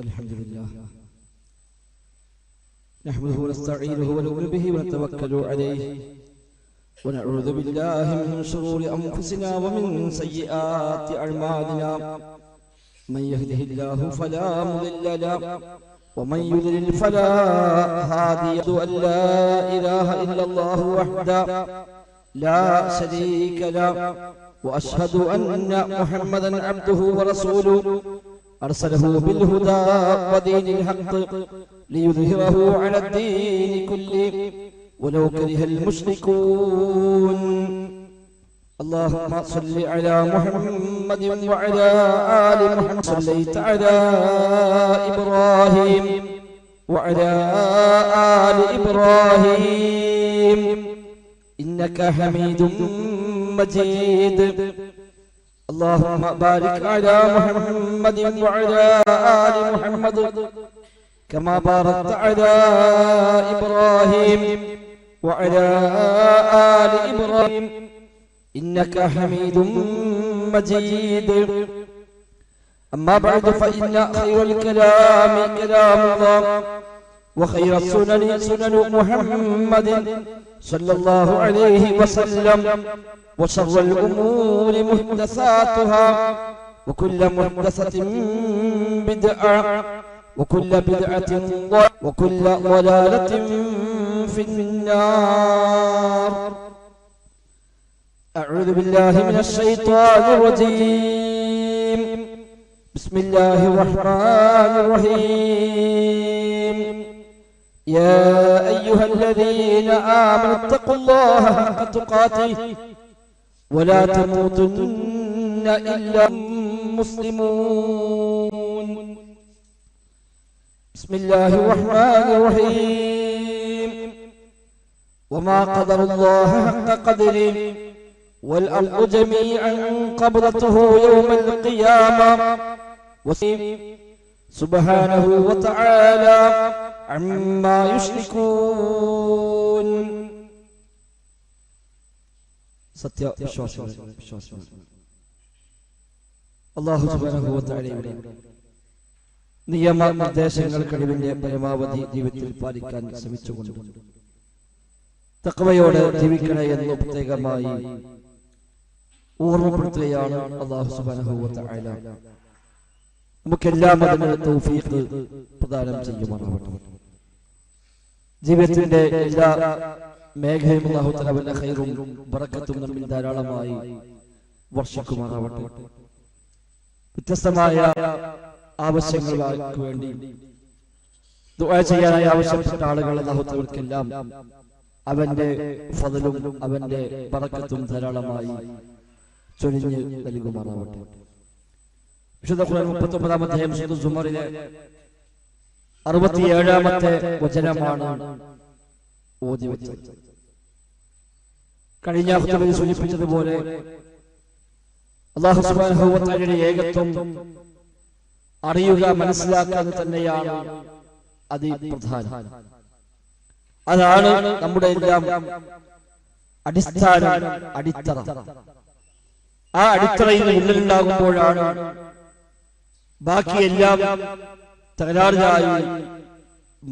الحمد لله نحمده ونستعينه ونؤمن به ونتوكل عليه ونعوذ بالله من شرور أنفسنا ومن سيئات أعمالنا من يهده الله فلا مضل له ومن يضلل فلا هادي له أن لا إله إلا الله وحده لا شريك له وأشهد أن محمدا عبده ورسوله أرسله بالهدى ودين الحق ليظهره على الدين كله ولو كره المشركون اللهم صل على محمد وعلى آل محمد صليت على إبراهيم وعلى آل إبراهيم إنك حميد مجيد اللهم بارك على محمد وعلى آل محمد كما باركت على إبراهيم وعلى آل إبراهيم إنك حميد مجيد أما بعد فإن خير الكلام كلام الله وخير السنن سنن محمد صلى الله عليه وسلم وشر الأمور محدثاتها وكل محدثة بدعة وكل بدعة وكل ضلالة في النار أعوذ بالله من الشيطان الرجيم بسم الله الرحمن الرحيم يا أيها الذين آمنوا اتقوا الله حق تقاته ولا تموتن إلا مسلمون بسم الله الرحمن الرحيم وما قدر الله حق قدره والأرض جميعا قبضته يوم القيامة سبحانه وتعالى عما يشركون സത്യ വിശ്വാസികൾ അല്ലാഹു സുബ്ഹാനഹു വ തആലയുടെ നിയമനിർദ്ദേശങ്ങൾ കഴിവിന്റെ പരമാവധി ജീവിതത്തിൽ പാലിക്കാൻ ശ്രമിച്ചുകൊണ്ട് തഖ്വയോടെ ജീവിക്കണേ എന്ന് പ്രത്യേകമായി ഓർമ്മപ്പെടുത്തുകയാണ് അല്ലാഹു സുബ്ഹാനഹു വ തആല നമുക്കെല്ലാം അതിന് തൗഫീഖ് പ്രദാനം ചെയ്യുമാറാവട്ടെ. ജീവിതത്തിന്റെ എല്ലാ മേഖലയും അല്ലാഹു തആല വല്ല ഖൈറും ബറക്കത്തും നമ്മിൽ ധാരാളമായി വർഷിക്കുമാറാവട്ടെ. വ്യത്യസ്തമായ ആവശ്യങ്ങൾക്ക് വേണ്ടി ദുആ ചെയ്യാനായി ആവശ്യപ്പെട്ട ആളുകൾ അല്ലാഹു തആലക്കെല്ലാം അവന്റെ ഫضലും അവന്റെ ബറക്കത്തും ധാരാളമായി ചൊരിഞ്ഞ് നൽകുമാറാവട്ടെ. വിശുദ്ധ ഖുർആൻ 39-ാം അധ്യായം സൂറത്തുൽ സുമറിലെ 67-ാമത്തെ വചനമാണ് ഓതി വെച്ചത്. കഴിഞ്ഞ ഖുതുബയിൽ സൂചിപ്പിച്ചതുപോലെ അല്ലാഹു സുബ്ഹാനഹു വ തആലയുടെ ഏകത്വം അറിയുക, മനസ്സിലാക്കുക തന്നെയാണ് അതിപ്രധാനം. അതാണ് നമ്മുടെ എല്ലാം അടിസ്ഥാനം, അടിത്തറ. ആ അടിത്തറയിൽ ഉള്ളിലുണ്ടാകുമ്പോഴാണ് ബാക്കിയെല്ലാം തകരാറിലായി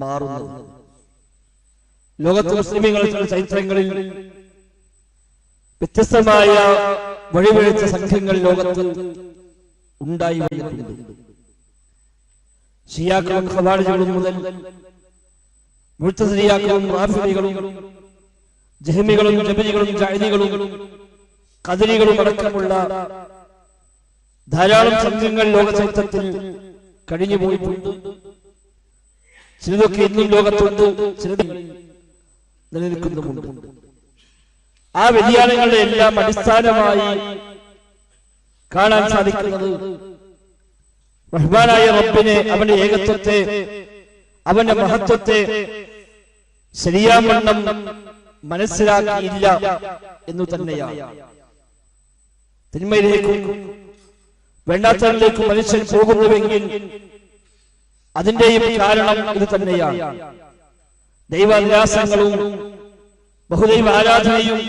മാറുന്നത്. ലോകത്ത് മുസ്ലിമീങ്ങളുടെ ചരിത്രങ്ങളിൽ വ്യത്യസ്തമായ വഴിപിഴച്ച സംഘങ്ങൾ ലോകത്ത് ഉണ്ടായി വന്നിട്ടുണ്ട്. ഷിയാക്കളും ഖവാരിജുകളും മുതൽ മുഅ്തസിലിയാക്കളും റാഫിദികളും ജഹ്മികളും ജബരികളും ജഅദികളും ഖദരികളും അടക്കമുള്ള ധാരാളം സംഘങ്ങൾ ലോക ചരിത്രത്തിൽ കഴിഞ്ഞു പോയിട്ടുണ്ട്. ചിലതൊക്കെ ഇന്നും ലോകത്തുണ്ട്, ചിലത് നിലനിൽക്കുന്നുമുണ്ട്. ആ വ്യതിയാനങ്ങളുടെ എല്ലാം അടിസ്ഥാനമായി കാണാൻ സാധിക്കുന്നത് റഹ്മാനായ റബ്ബിനെ, അവന്റെ ഏകത്വത്തെ, അവന്റെ മഹത്വത്തെ ശരിയാവണ്ണം മനസ്സിലാക്കിയില്ല എന്നു തന്നെയാണ്. തിന്മയിലേക്കും വേണ്ടാത്തതിലേക്കും മനുഷ്യൻ പോകുന്നുവെങ്കിൽ അതിന്റെയും കാരണം ഇത് തന്നെയാണ്. ദൈവാന്യാസങ്ങളും ബഹുദൈവ ആരാധനയും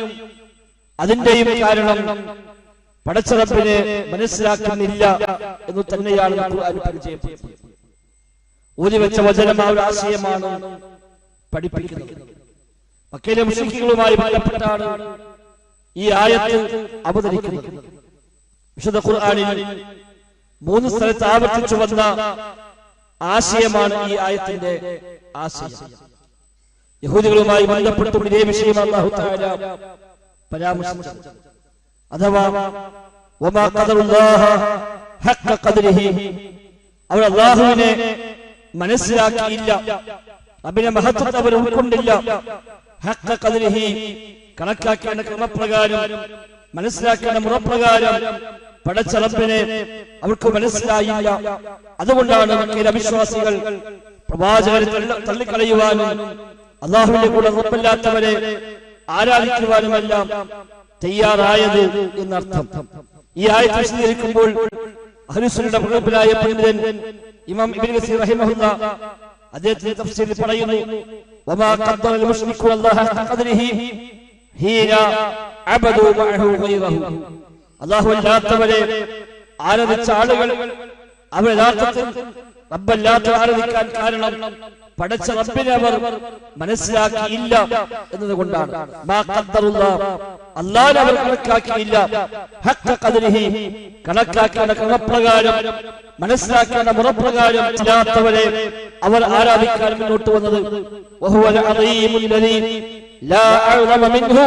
അതിന്റെയും കാരണം പടച്ച റബ്ബിനെ മനസ്സിലാക്കുന്നില്ല എന്ന് തന്നെയാണ് ഖുർആൻ പരിചയപ്പെടുത്തുന്നത്. ഊതിവെച്ച വചനം ആ ഒരു ആശയമാണ് പഠിപ്പിക്കുന്നത്. മക്കയിലെ മുശ്രിക്കുകളുമായി ബന്ധപ്പെട്ടാണ് ഈ ആയത്ത് അവതരിക്കുന്നത്. വിശുദ്ധ ഖുർആനിൽ 3 സ്ഥലത്ത് ആവർത്തിച്ചു വന്ന ആശയമാണ് ഈ ആയത്തിന്റെ ആശയം. യഹൂദികളുമായി ബന്ധപ്പെട്ടും ഇതേ വിഷയം അല്ലാഹു തആല പരാമർശിച്ചു. അഥവാ വമാ ഖദറുല്ലാഹ ഹഖ്ഖ ഖദ്രിഹി, അവർ അല്ലാഹുവിനെ മനസ്സിലാക്കിയില്ല, റബ്ബിന്റെ മഹത്വത്തെ അവർ ഉൾക്കൊണ്ടില്ല. ഹഖ്ഖ ഖദ്രിഹി, കണക്കാക്കേണ്ട ക്രമപ്രകാരം, മനസ്സിലാക്കേണ്ട മുറപ്രകാരം പടച്ച റബ്ബിനെ അവർക്ക് മനസ്സിലായില്ല. അതുകൊണ്ടാണ് മക്കയിലെ അവിശ്വാസികൾ പ്രവാചകരെ തള്ളിക്കളയുവാനും അല്ലാഹുവിന്റെ കൂടെ റബ്ബല്ലാത്തവരെ ആരാധിക്കുവാനുമെല്ലാം തയ്യാറായത് എന്നർത്ഥം. ഈ ആയത്ത് വിശദീകരിക്കുമ്പോൾ അഹ്ലുസുന്നയുടെ പ്രഗത്ഭനായ പണ്ഡിതൻ ഇമാം ഇബ്നു കസീർ റഹിമഹുല്ലാ അദ്ദേഹത്തിന്റെ തഫ്സീറിൽ പറയുന്നു, വമാ ഖദ്ദറൽ മുശ്രികൂന അല്ലാഹ ഖദ്രിഹി ഹീന അബദു മഅഹു ഗൈറഹു, അല്ലാഹു അല്ലാത്തവരെ ആരാധിച്ച ആളുകൾ അവർ യഥാർത്ഥത്തിൽ റബ്ബല്ലാത്തവരെ ആരാധിക്കാൻ കാരണം പടച്ച റബ്ബിനെ അവർ മനസ്സിലാക്കിയില്ല എന്നതുകൊണ്ടാണ്. മാ ഖദ്ദറുല്ലാഹ്, അല്ലാഹുവിനെ അവർ കണക്കാക്കിയില്ല. ഹഖ്ഖ ഖദ്രിഹി, കണക്കാക്കേണ്ട ക്രമപ്രകാരം, മനസ്സിലാക്കേണ്ട മുറപ്രകാരം ഇല്ലാത്തവരെ അവർ ആരാധിക്കാൻ മുന്നോട്ട് വന്നത്. വഹുവൽ അദീമുൽ ലദീ ലാ അഅ്ളമ മിൻഹു,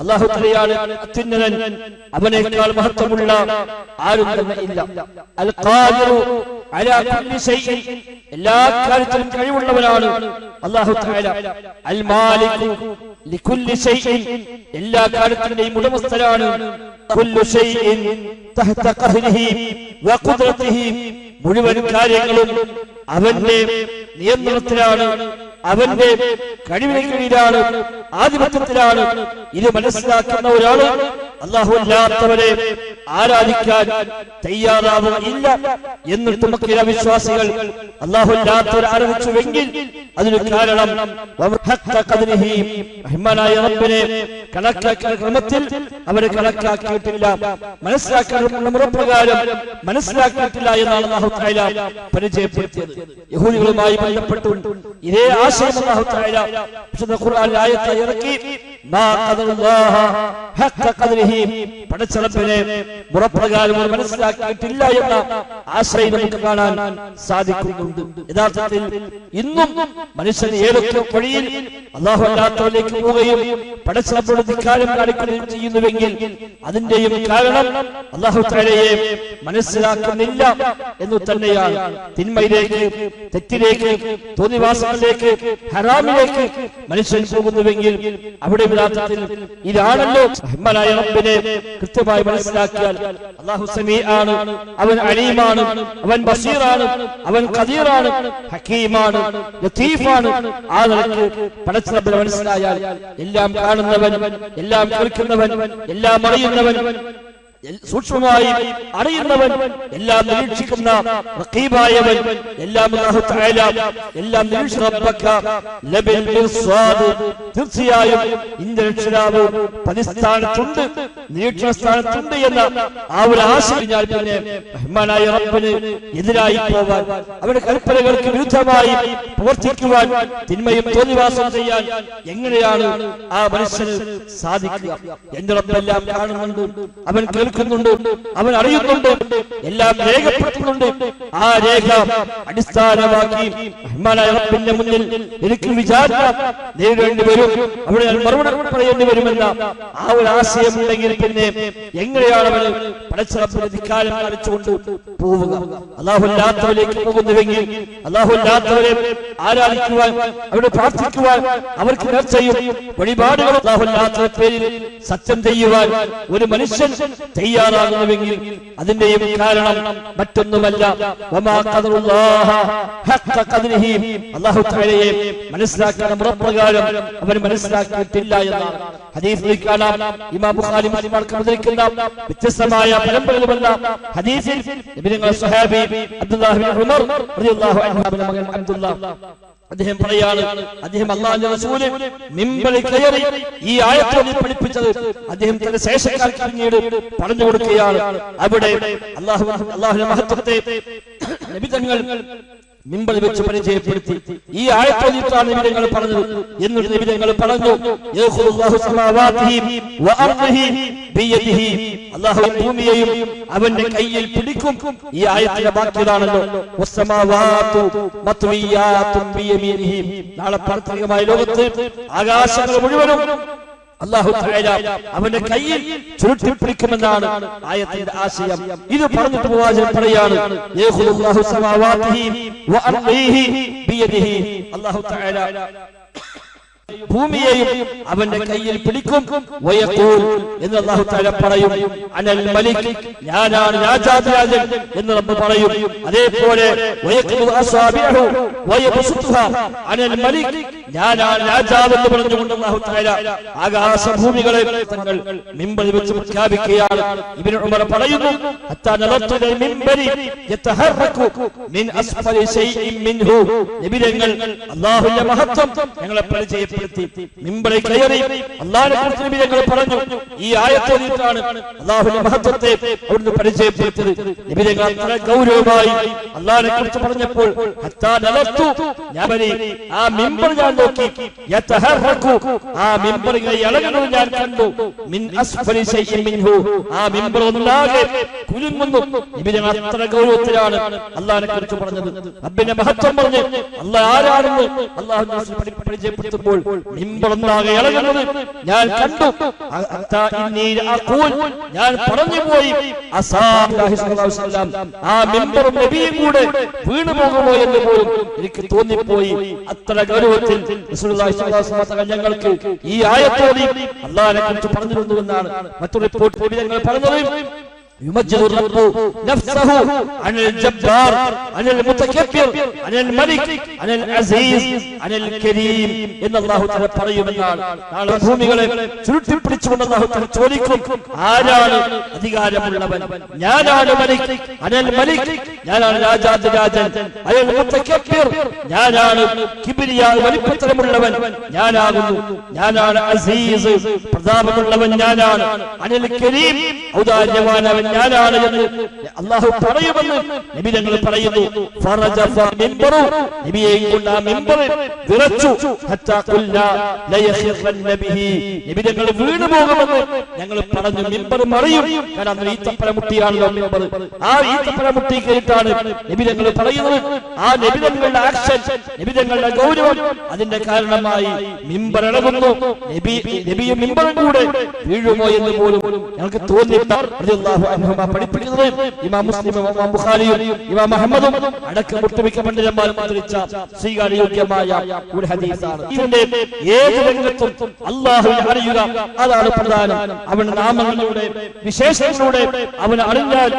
അല്ലാഹു തആലയാണ് അത്യുന്നതൻ, അവനേക്കാൾ മഹത്വമുള്ള ആരും തന്നെ ഇല്ല. അൽ ഖാദിറു അലാ കുല്ലി ഷൈഇൻ, എല്ലാ കാര്യത്തിലും കഴിവുള്ളവനാണ് അല്ലാഹു തആല. അൽ മാലികു ലികുല്ലി ഷൈഇൻ, എല്ലാ കാര്യത്തിന്റെയും ഉടമസ്ഥനാണ്. കുല്ലു ഷൈഇൻ തഹത ഖഹ്രിഹി വ ഖുദ്റതിഹി, മുഴുവൻ കാര്യങ്ങളും അവന്റെ നിയന്ത്രണത്തിലാണ്, അവന്റെ കഴിവിന് കീഴിലാണ്, ആധിപത്യത്തിലാണ്. ഇത് മനസ്സിലാക്കുന്ന ഒരാള് അല്ലാഹു അല്ലാത്തവരെ ആരാധിക്കാൻ തയ്യാറാവുകയില്ല. എന്നിട്ടും മക്കയിലെ വിശ്വാസികൾ അല്ലാഹു അല്ലാത്തവരെ ആരാധിച്ചുവെങ്കിൽ അതിന് കാരണം റഹ്മാനായ റബ്ബിനെ കണക്കാക്കിയ ക്രമത്തിൽ അവരെ കണക്കാക്കിയിട്ടില്ല, മനസ്സിലാക്കാനുള്ള മുറപ്രകാരം മനസ്സിലാക്കിയിട്ടില്ല എന്നാണ് അല്ലാഹു തആല പരിചയപ്പെടുത്തിയത്. യഹൂദികളുമായി ബന്ധപ്പെട്ടുകൊണ്ട് ഇതേ ആശയം അല്ലാഹു തആല വിശുദ്ധ ഖുർആനിൽ ആയത്ത് ഇറക്കി. മാ ഖദറുല്ലാഹ ഹഖ്ഖ ഖദ്രിഹി, പടച്ച റബ്ബിനെ മുറപ്രകാരം മനസ്സിലാക്കിയിട്ടില്ല എന്ന ആശയം നമുക്ക് കാണാൻ സാധിക്കുന്നുണ്ട്. യഥാർത്ഥത്തിൽ ഇന്നും മനുഷ്യൻ ഏതൊക്കെ വഴിയിൽ അല്ലാഹു അല്ലാത്തവരിലേക്ക് പോവുകയും പടച്ച റബ്ബിനോട് ധിക്കാരം കാണിക്കുകയും ചെയ്യുന്നുവെങ്കിൽ അതിന്റെയും കാരണം അല്ലാഹു തആലയെ മനസ്സിലാക്കുന്നില്ല എന്ന് തന്നെയാണ്. തിന്മയിലേക്ക്, തെറ്റിലേക്ക്, തോന്നിവാസങ്ങളിലേക്ക്, ഹറാമിലേക്ക് മനുഷ്യൻ പോകുന്നുവെങ്കിൽ അവിടെ യഥാർത്ഥത്തിൽ ഇതാണല്ലോ റഹ്മാനായ റബ്ബിനെ കൃത്യമായി മനസ്സിലാക്കിയാൽ അല്ലാഹു സമീആണ്, അവൻ അലീമാണ്, അവൻ ബസീറാണ്, അവൻ ഖദീറാണ്, ഹകീമാണ്, ലത്തീഫാണ്. ആ നിലയ്ക്ക് പടച്ച റബ്ബിനെ മനസ്സിലായാൽ എല്ലാം കാണുന്നവൻ, എല്ലാം കേൾക്കുന്നവൻ, എല്ലാം അറിയുന്നവൻ, സൂക്ഷ്മമായി അറിയുന്നവൻ, എല്ലാം നിരീക്ഷിക്കുന്ന റഖീബായവൻ, എല്ലാം അല്ലാഹു തആല എല്ലാം തീർച്ചയായും ഇന്റെ രക്ഷിതാവ് പരിസ്ഥാനത്തുണ്ട്, നിരീക്ഷണ സ്ഥാനത്തുണ്ട് എന്ന ആ ഒരു ആശയം പിന്നെ റഹ്മാനായ റബ്ബിന് എതിരായി പോവാൻ, അവരുടെ കൽപ്പനകൾക്ക് വിരുദ്ധമായി പ്രവർത്തിക്കുവാൻ, തിന്മയും തോന്നിവാസം ചെയ്യാൻ എങ്ങനെയാണ് ആ മനുഷ്യന് സാധിക്കുക? എന്റെ റബ്ബെല്ലാം കാണുന്നുണ്ട്, അവൻ കേൾക്കുന്നുണ്ട്, അവൻ അറിയുന്നുണ്ട്, എല്ലാം രേഖപ്പെടുത്തുന്നുണ്ട്. ആ രേഖ അടിസ്ഥാനമാക്കി റഹ്മാനായ റബ്ബിന്റെ മുന്നിൽ എനിക്ക് വിചാരണ നേരിടേണ്ടി വരും, അവിടെ ഞാൻ മറുപടി പറയേണ്ടി വരുമെന്ന ആ ഒരു ആശയമുണ്ടെങ്കിൽ പിന്നെ എങ്ങനെയാണ് അവന് പടച്ച റബ്ബിനെ ധിക്കാരം കാണിച്ചുകൊണ്ട് പോവുക? അല്ലാഹുവിലേക്ക് പോകുന്നുവെങ്കിൽ, അല്ലാഹുവിനെ ആരാധിക്കുവാൻ, അവരോട് പ്രാർത്ഥിക്കുവാൻ, അവർക്ക് നേർച്ചയും വഴിപാടുകളും അല്ലാഹുവിന്റെ പേരിൽ സത്യം ചെയ്യുവാൻ ഒരു മനുഷ്യൻ തയ്യാറാകുന്നുവെങ്കിൽ അതിന്റെയും കാരണം മറ്റൊന്നുമല്ല, വമാ ഖദറുല്ലാഹ ഹഖ്ഖ ഖദ്രിഹി, അല്ലാഹു തആലയെ മനസ്സിലാക്കുന്ന മുറപ്രകാരം അവൻ മനസ്സിലാക്കിയിട്ടില്ല എന്നാണ്. ഹദീസിൽ കാണാം, ഇമാം ബുഖാരി മുസ്ലിം അവതരിക്കുന്ന വ്യത്യസ്തമായ പരമ്പരകളുള്ള ഹദീസിൽ നബിയുടെ സ്വഹാബി അബ്ദുല്ലാഹ് ഇബ്നു ഉമർ റളിയല്ലാഹു അൻഹു മകൻ അബ്ദുല്ലാഹ് അദ്ദേഹം പറയാണ്, അദ്ദേഹം അല്ലാഹുവിന്റെ റസൂല് മിമ്പറിൽ കയറി ഈ ആയത്ത് പഠിപ്പിച്ചത് അദ്ദേഹം തന്റെ ശേഷക്കാർക്ക് പിന്നീട് പറഞ്ഞു കൊടുക്കുകയാണ്. അവിടെ അല്ലാഹുവിന്റെ മഹത്വത്തെ നബി തങ്ങൾ മിമ്പറിൽ വെച്ച് പരിചയപ്പെടുത്തി. ഈ ആയത്തോദിട്ടാണ് നിബിധങ്ങൾ പറഞ്ഞത്. എന്നിട്ട് നിബിധങ്ങൾ പറഞ്ഞു, അല്ലാഹു ഭൂമിയെയും അവന്റെ കയ്യിൽ പിടിക്കും. ഈ ആയത്തിന്റെ ബാക്കിയാണല്ലോ നാളെ പാരത്രികമായ ലോകത്ത് ആകാശങ്ങൾ മുഴുവനും അല്ലാഹു തആല അവന്റെ കയ്യിൽ ചുരുട്ടിപ്പിടിക്കുമെന്നാണ് ആയത്തിന്റെ ആശയം. ഇത് പറഞ്ഞിട്ട് പ്രവാചകൻ പറയാണ്, യഖുലുല്ലാഹു സമാവാതിഹി വഅർളിഹി ബിയദിഹി. അല്ലാഹു തആല ഭൂമിയെയും അവന്റെ കയ്യിൽ പിടിക്കും. വയഖൂൽ എന്ന് അല്ലാഹു തആല പറയും, അനൽ മലിക്, ഞാനാണ് രാജാധിരാജൻ എന്ന് റബ്ബ് പറയും. അതേപോലെ വയഖുലു അസ്വാബിഹു വയബസുതുഹാ അനൽ മലിക്, ഞാനാണ് രാജാവ് എന്ന് പറഞ്ഞുകൊണ്ട് അല്ലാഹു തആല ആകാശഭൂമികളെ തങ്ങൾ മിമ്പറിൽ വെച്ച് പ്രഖ്യാപിക്കുകയാണ്. ഇബ്നു ഉമർ പറയുന്നു, ഹത്താ നലത്തുൽ മിമ്പരി യതഹറകു മിൻ അസ്ഫലി ശൈഇൻ മിൻഹു. നബിതങ്ങൾ അല്ലാഹുവിന്റെ മഹത്വം ഞങ്ങളെ പരിചയപ്പെടുത്തി മിമ്പറിൽ കയറി അല്ലാഹുവിനെ കുറിച്ച് നബിതങ്ങൾ പറഞ്ഞു. ഈ ആയത്തോദിട്ടാണ് അല്ലാഹുവിന്റെ മഹത്വത്തെ അവിടുന്ന് പരിചയപ്പെടുത്തിയത്. നബിതങ്ങൾ അത്ര ഗൗരവമായി അല്ലാഹുവിനെ കുറിച്ച് പറഞ്ഞപ്പോൾ ഹത്താ നലത്തു, ഞാൻ ആ മിമ്പർ ഞാൻ നോക്കി, യതഹറകു, ആ മിമ്പറിനെ ഇളകുന്നത് ഞാൻ കണ്ടു, മിൻ അസ്ഫലി ശൈഇൻ മിൻഹു, ആ മിമ്പർ ഒന്നാകെ കുലുങ്ങുന്നു. നബിതങ്ങൾ അത്ര ഗൗരവത്തിലാണ് അല്ലാഹുവിനെ കുറിച്ച് പറഞ്ഞത്. റബ്ബിന്റെ മഹത്വം പറഞ്ഞ് അല്ലാഹ് ആരാണെന്ന് അല്ലാഹുവിനെ പരിചയപ്പെടുത്തുമ്പോൾ മിമ്പർ ഒന്നാകെ ഇളകുന്നത് ഞാൻ കണ്ടു. ഞാൻ പറഞ്ഞു പോയി, ആ മിമ്പറും നബിയും കൂടെ വീണു പോകുമോ എന്ന് പോലും എനിക്ക് തോന്നിപ്പോയി. അത്ര ഗൗരവത്തിൽ ഞങ്ങൾക്ക് ഈ ആയത്തോടി അല്ലാഹുവിനെ കുറിച്ച് പറഞ്ഞിരുന്നുവെന്നാണ് മറ്റൊരു റിപ്പോർട്ട് ഞങ്ങൾ പറഞ്ഞത്. يمجد الرب نفسه عن الجبار عن المتكبر عن الملك عن العزيز عن الكريم ان الله تعالى പറയുമെന്നാണ്. നാളെ ഭൂമികളെ ചുരുട്ടിപ്പിടിച്ചുകൊണ്ട് അല്ലാഹു തആല ചോദിക്കും, ആരാണ് അധികാരമുള്ളവൻ? ഞാനാണ് മലിക്, അനൽ മലിക്, ഞാനാണ് രാജാധിരാജൻ. അനൽ മുതകബ്ബിർ, ഞാനാണ് കിബ്രിയാ വലിപ്പത്തരമുള്ളവൻ ഞാനാകുന്നു. ഞാനാണ് അസീസ്, പ്രതാപമുള്ളവൻ ഞാനാണ്. അനൽ കരീം, ഔദാര്യവാനവൻ ഞാനാണ് എന്ന് അല്ലാഹു പറയുമെന്ന് നബി തങ്ങൾ പറയുന്നു. ഫറജഫ മിമ്പറു, നബിയെ കൊണ്ട് ആ മിമ്പർ വിറച്ചു. ഹത്താ ഖുൽനാ ലയഖിറന്ന ബിഹി, നബി തങ്ങൾ വീണു പോകുമെന്ന് ഞങ്ങൾ പറഞ്ഞു. മിമ്പർ മറിയും, കാരണം ഈത്തപ്പഴമുട്ടിയാണല്ലോ മിമ്പർ. ആ ഈത്തപ്പഴമുട്ടി കേട്ടാണ് നബി തങ്ങൾ പറയുന്നത്. ആ നബി തങ്ങളുടെ ആക്ഷൻ, നബി തങ്ങളുടെ ഗൗരവം, അതിന്റെ കാരണമായി മിമ്പർ ഇളകുന്നു. നബിയും മിമ്പറും കൂടെ വീഴുമോ എന്ന് പോലും ഞങ്ങൾക്ക് തോന്നിയിട്ടുണ്ട്. പഠിപ്പിക്കുന്നത് ഇമാം മുസ്ലിം, ഇമാം ബുഖാരിയും ഇമാം അഹ്മദും അടക്കം ഒട്ടുമിക്ക പണ്ഡിതന്മാരും ഉദ്ധരിച്ച സ്വീകാര്യയോഗ്യമായ ഒരു ഹദീസാണ്. ഇതിന്റെ ഏത് രംഗത്തും അല്ലാഹുവിനെ അറിയുക, അതാണ് പ്രധാനം. അവന്റെ നാമങ്ങളിലൂടെ വിശേഷങ്ങളിലൂടെ അവനെ അറിഞ്ഞാൽ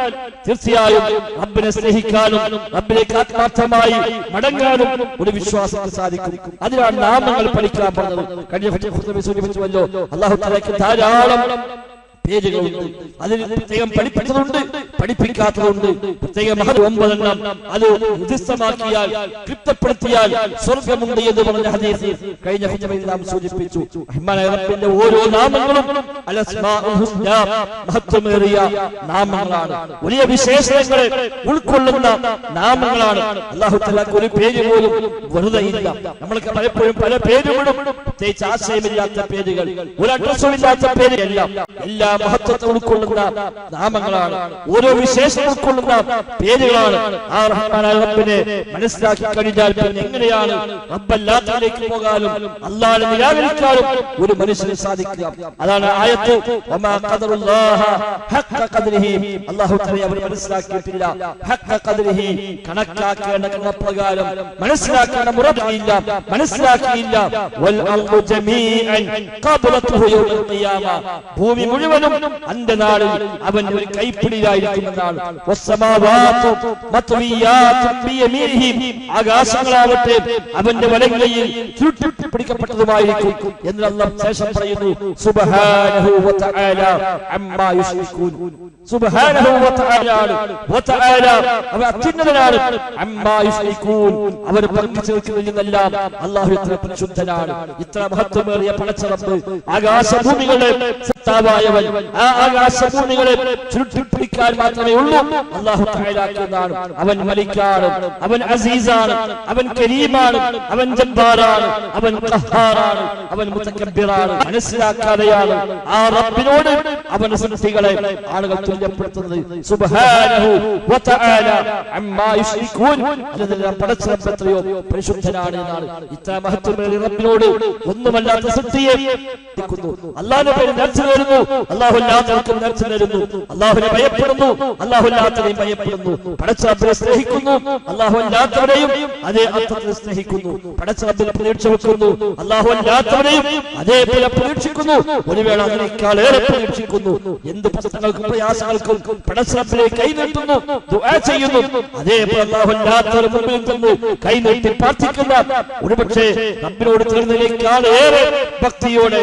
തീർച്ചയായും റബ്ബിനെ സ്നേഹിക്കാനും റബ്ബിലേക്ക് ആത്മാർത്ഥമായി മടങ്ങാനും ഒരു വിശ്വാസത്തിന് സാധിക്കും. അതിനാണ് നാമങ്ങൾ പഠിക്കാൻ പറഞ്ഞത്. കഴിഞ്ഞ ഖുത്ബയിൽ സൂചിപ്പിച്ചുവല്ലോ, അല്ലാഹു തആലയ്ക്ക് ധാരാളം പേരുകളുണ്ട്. അതിൽ പ്രത്യേകം പഠിപ്പിച്ചതുണ്ട്, പഠിപ്പിക്കാത്തതുണ്ട്. പ്രത്യേകം 9 എണ്ണം അത് ഹൃദിസ്ഥമാക്കിയാൽ, ക്ലിപ്തപ്പെടുത്തിയാൽ സ്വർഗമുണ്ട് എന്ന് പറഞ്ഞ ഹദീസ് കഴിഞ്ഞ ഖുത്ബയിൽ നാം സൂചിപ്പിച്ചു. റഹ്മാനായ റബ്ബിന്റെ ഓരോ നാമങ്ങളും അൽ-അസ്മാഉൽ ഹുസ്ന, മഹത്വമേറിയ നാമങ്ങളാണ്. വലിയ വിശേഷണങ്ങളെ ഉൾക്കൊള്ളുന്ന നാമങ്ങളാണ്. അല്ലാഹു തആലക്ക് ഒരു പേര് പോലും വെറുതെ ഇല്ല. നമ്മൾക്ക് പലപ്പോഴും പല പേരുകളും പ്രത്യേകിച്ച് ആശയമില്ലാത്ത പേരുകൾ, ഒരു അഡ്രസ്സും ഇല്ലാത്ത പേരല്ല. എല്ലാ മഹത്വത്തെ ഉൾക്കൊള്ളുന്ന നാമങ്ങളാണ്, ഓരോ വിശേഷം ഉൾക്കൊള്ളുന്ന പേരുകളാണ്. ആ റഹ്മാനായ റബ്ബിനെ മനസ്സിലാക്കി കഴിഞ്ഞാൽ പിന്നെ എങ്ങനെയാണ് റബ്ബല്ലാത്തതിലേക്ക് പോകാനും അല്ലാഹുവിനെ നിരാകരിക്കാനും ഒരു മനുഷ്യന് സാധിക്കുക? അതാണ് ആയത്ത് വമാ ഖദറുല്ലാഹ ഹഖ്ഖ ഖദ്രിഹി. അല്ലാഹു തആല അവരെ മനസ്സിലാക്കിയിട്ടില്ല. ഹഖ്ഖ ഖദ്രിഹി, കണക്കാക്കേണ്ട കണപ്രകാരം മനസ്സിലാക്കേണ്ട മുറയില്ല, മനസ്സിലാക്കിയില്ല. വൽ അർളു ജമീഅൻ ഖബലതുഹു യൗമൽ ഖിയാമ, ഭൂമി മുഴുവനും അന്ത്യനാളിൽ അവൻ ഒരു കൈപ്പിടിയിലായിരിക്കുമെന്നാണ്. വസ്സമാവാതു മത്വിയാതു ബിയമീനിഹി, ആകാശങ്ങളാവട്ടെ അവന്റെ വലങ്കയിൽ ചുരുട്ടിപ്പിടിക്കപ്പെട്ടതുമായിരിക്കും എന്ന് അല്ലാഹു ശേഷം പറയുന്നു. സുബ്ഹാനഹു വ തആല അമ്മാ യുശ്രികൂൻ. സുബ്ഹാനഹു വ തആല, വ തആല അവൻ അത്യുന്നതനാണ്. അമ്മാ യുശ്രികൂൻ, അവർ പങ്കു ചേർക്കുന്നതെല്ലാം അല്ലാഹു എത്ര പരിശുദ്ധനാണ്, ഇത്ര മഹത്വമേറിയ പടച്ച റബ്ബ്, ആകാശഭൂമികളുടെ സത്താവായവൻ, ആ ആകാശഭൂമികളെ ചുരുട്ടിപ്പിടിക്കാൻ മാത്രമേ ഉള്ളൂ അല്ലാഹു തആലാക്കുന്നതാണ്. അവൻ മലിക്കാണ്, അവൻ അസീസാണ്, അവൻ കരീമാണ്, അവൻ ജബ്ബാറാണ്, അവൻ ഖഹാറാണ്, അവൻ മുതകബ്ബിറാണ്. മനസ്സിലാക്കാതെയാണ് ആ റബ്ബിനോട് അവന്റെ സൃഷ്ടികളെ ആളുകൾ തുല്യപ്പെടുത്തുന്നത്. സുബ്ഹാനഹു വ തആല അമ്മാ യുശ്രികൂൻ. അതെല്ലാം പടച്ച എത്രയോ പരിശുദ്ധനാണ് എന്നാണ്. ഇത്ര മഹത്വമേറിയ റബ്ബിനോട് ഒന്നുമല്ലാത്ത സൃഷ്ടിയെ അല്ലാഹുവിന്റെ പേരിൽ നേർച്ച നേരുന്നു, അല്ലാഹുവില്ലാത്തവർക്കും നേർച്ച നേരുന്നു, അല്ലാഹുവിനെ ഭയപ്പെടുന്നു, അല്ലാഹുവില്ലാത്തവരെയും ഭയപ്പെടുന്നു, പടച്ച റബ്ബിനെ സ്നേഹിക്കുന്നു, അല്ലാഹുവില്ലാത്തവരെയും അതേ അർത്ഥത്തിൽ സ്നേഹിക്കുന്നു, പടച്ച റബ്ബിനെ പ്രതീക്ഷ വെക്കുന്നു, അല്ലാഹുവില്ലാത്തവരെയും അതേപോലെ പ്രതീക്ഷിക്കുന്നു, ഒരു വേള അതിനേക്കാളേറെ പ്രതീക്ഷിക്കുന്നു. എന്ത് പ്രശ്നങ്ങൾക്കും പ്രയാസങ്ങൾക്കും പടച്ച റബ്ബിനെ കൈനീട്ടുന്നു, ദുആ ചെയ്യുന്നു. അതേപോലെ അല്ലാഹുവില്ലാത്തവരുടെ മുമ്പിൽ നിന്ന് കൈനീട്ടി പ്രാർത്ഥിക്കുന്ന ഒരുപക്ഷെ റബ്ബിനോട് ചേർന്നതിനേക്കാളേറെ ഭക്തിയോടെ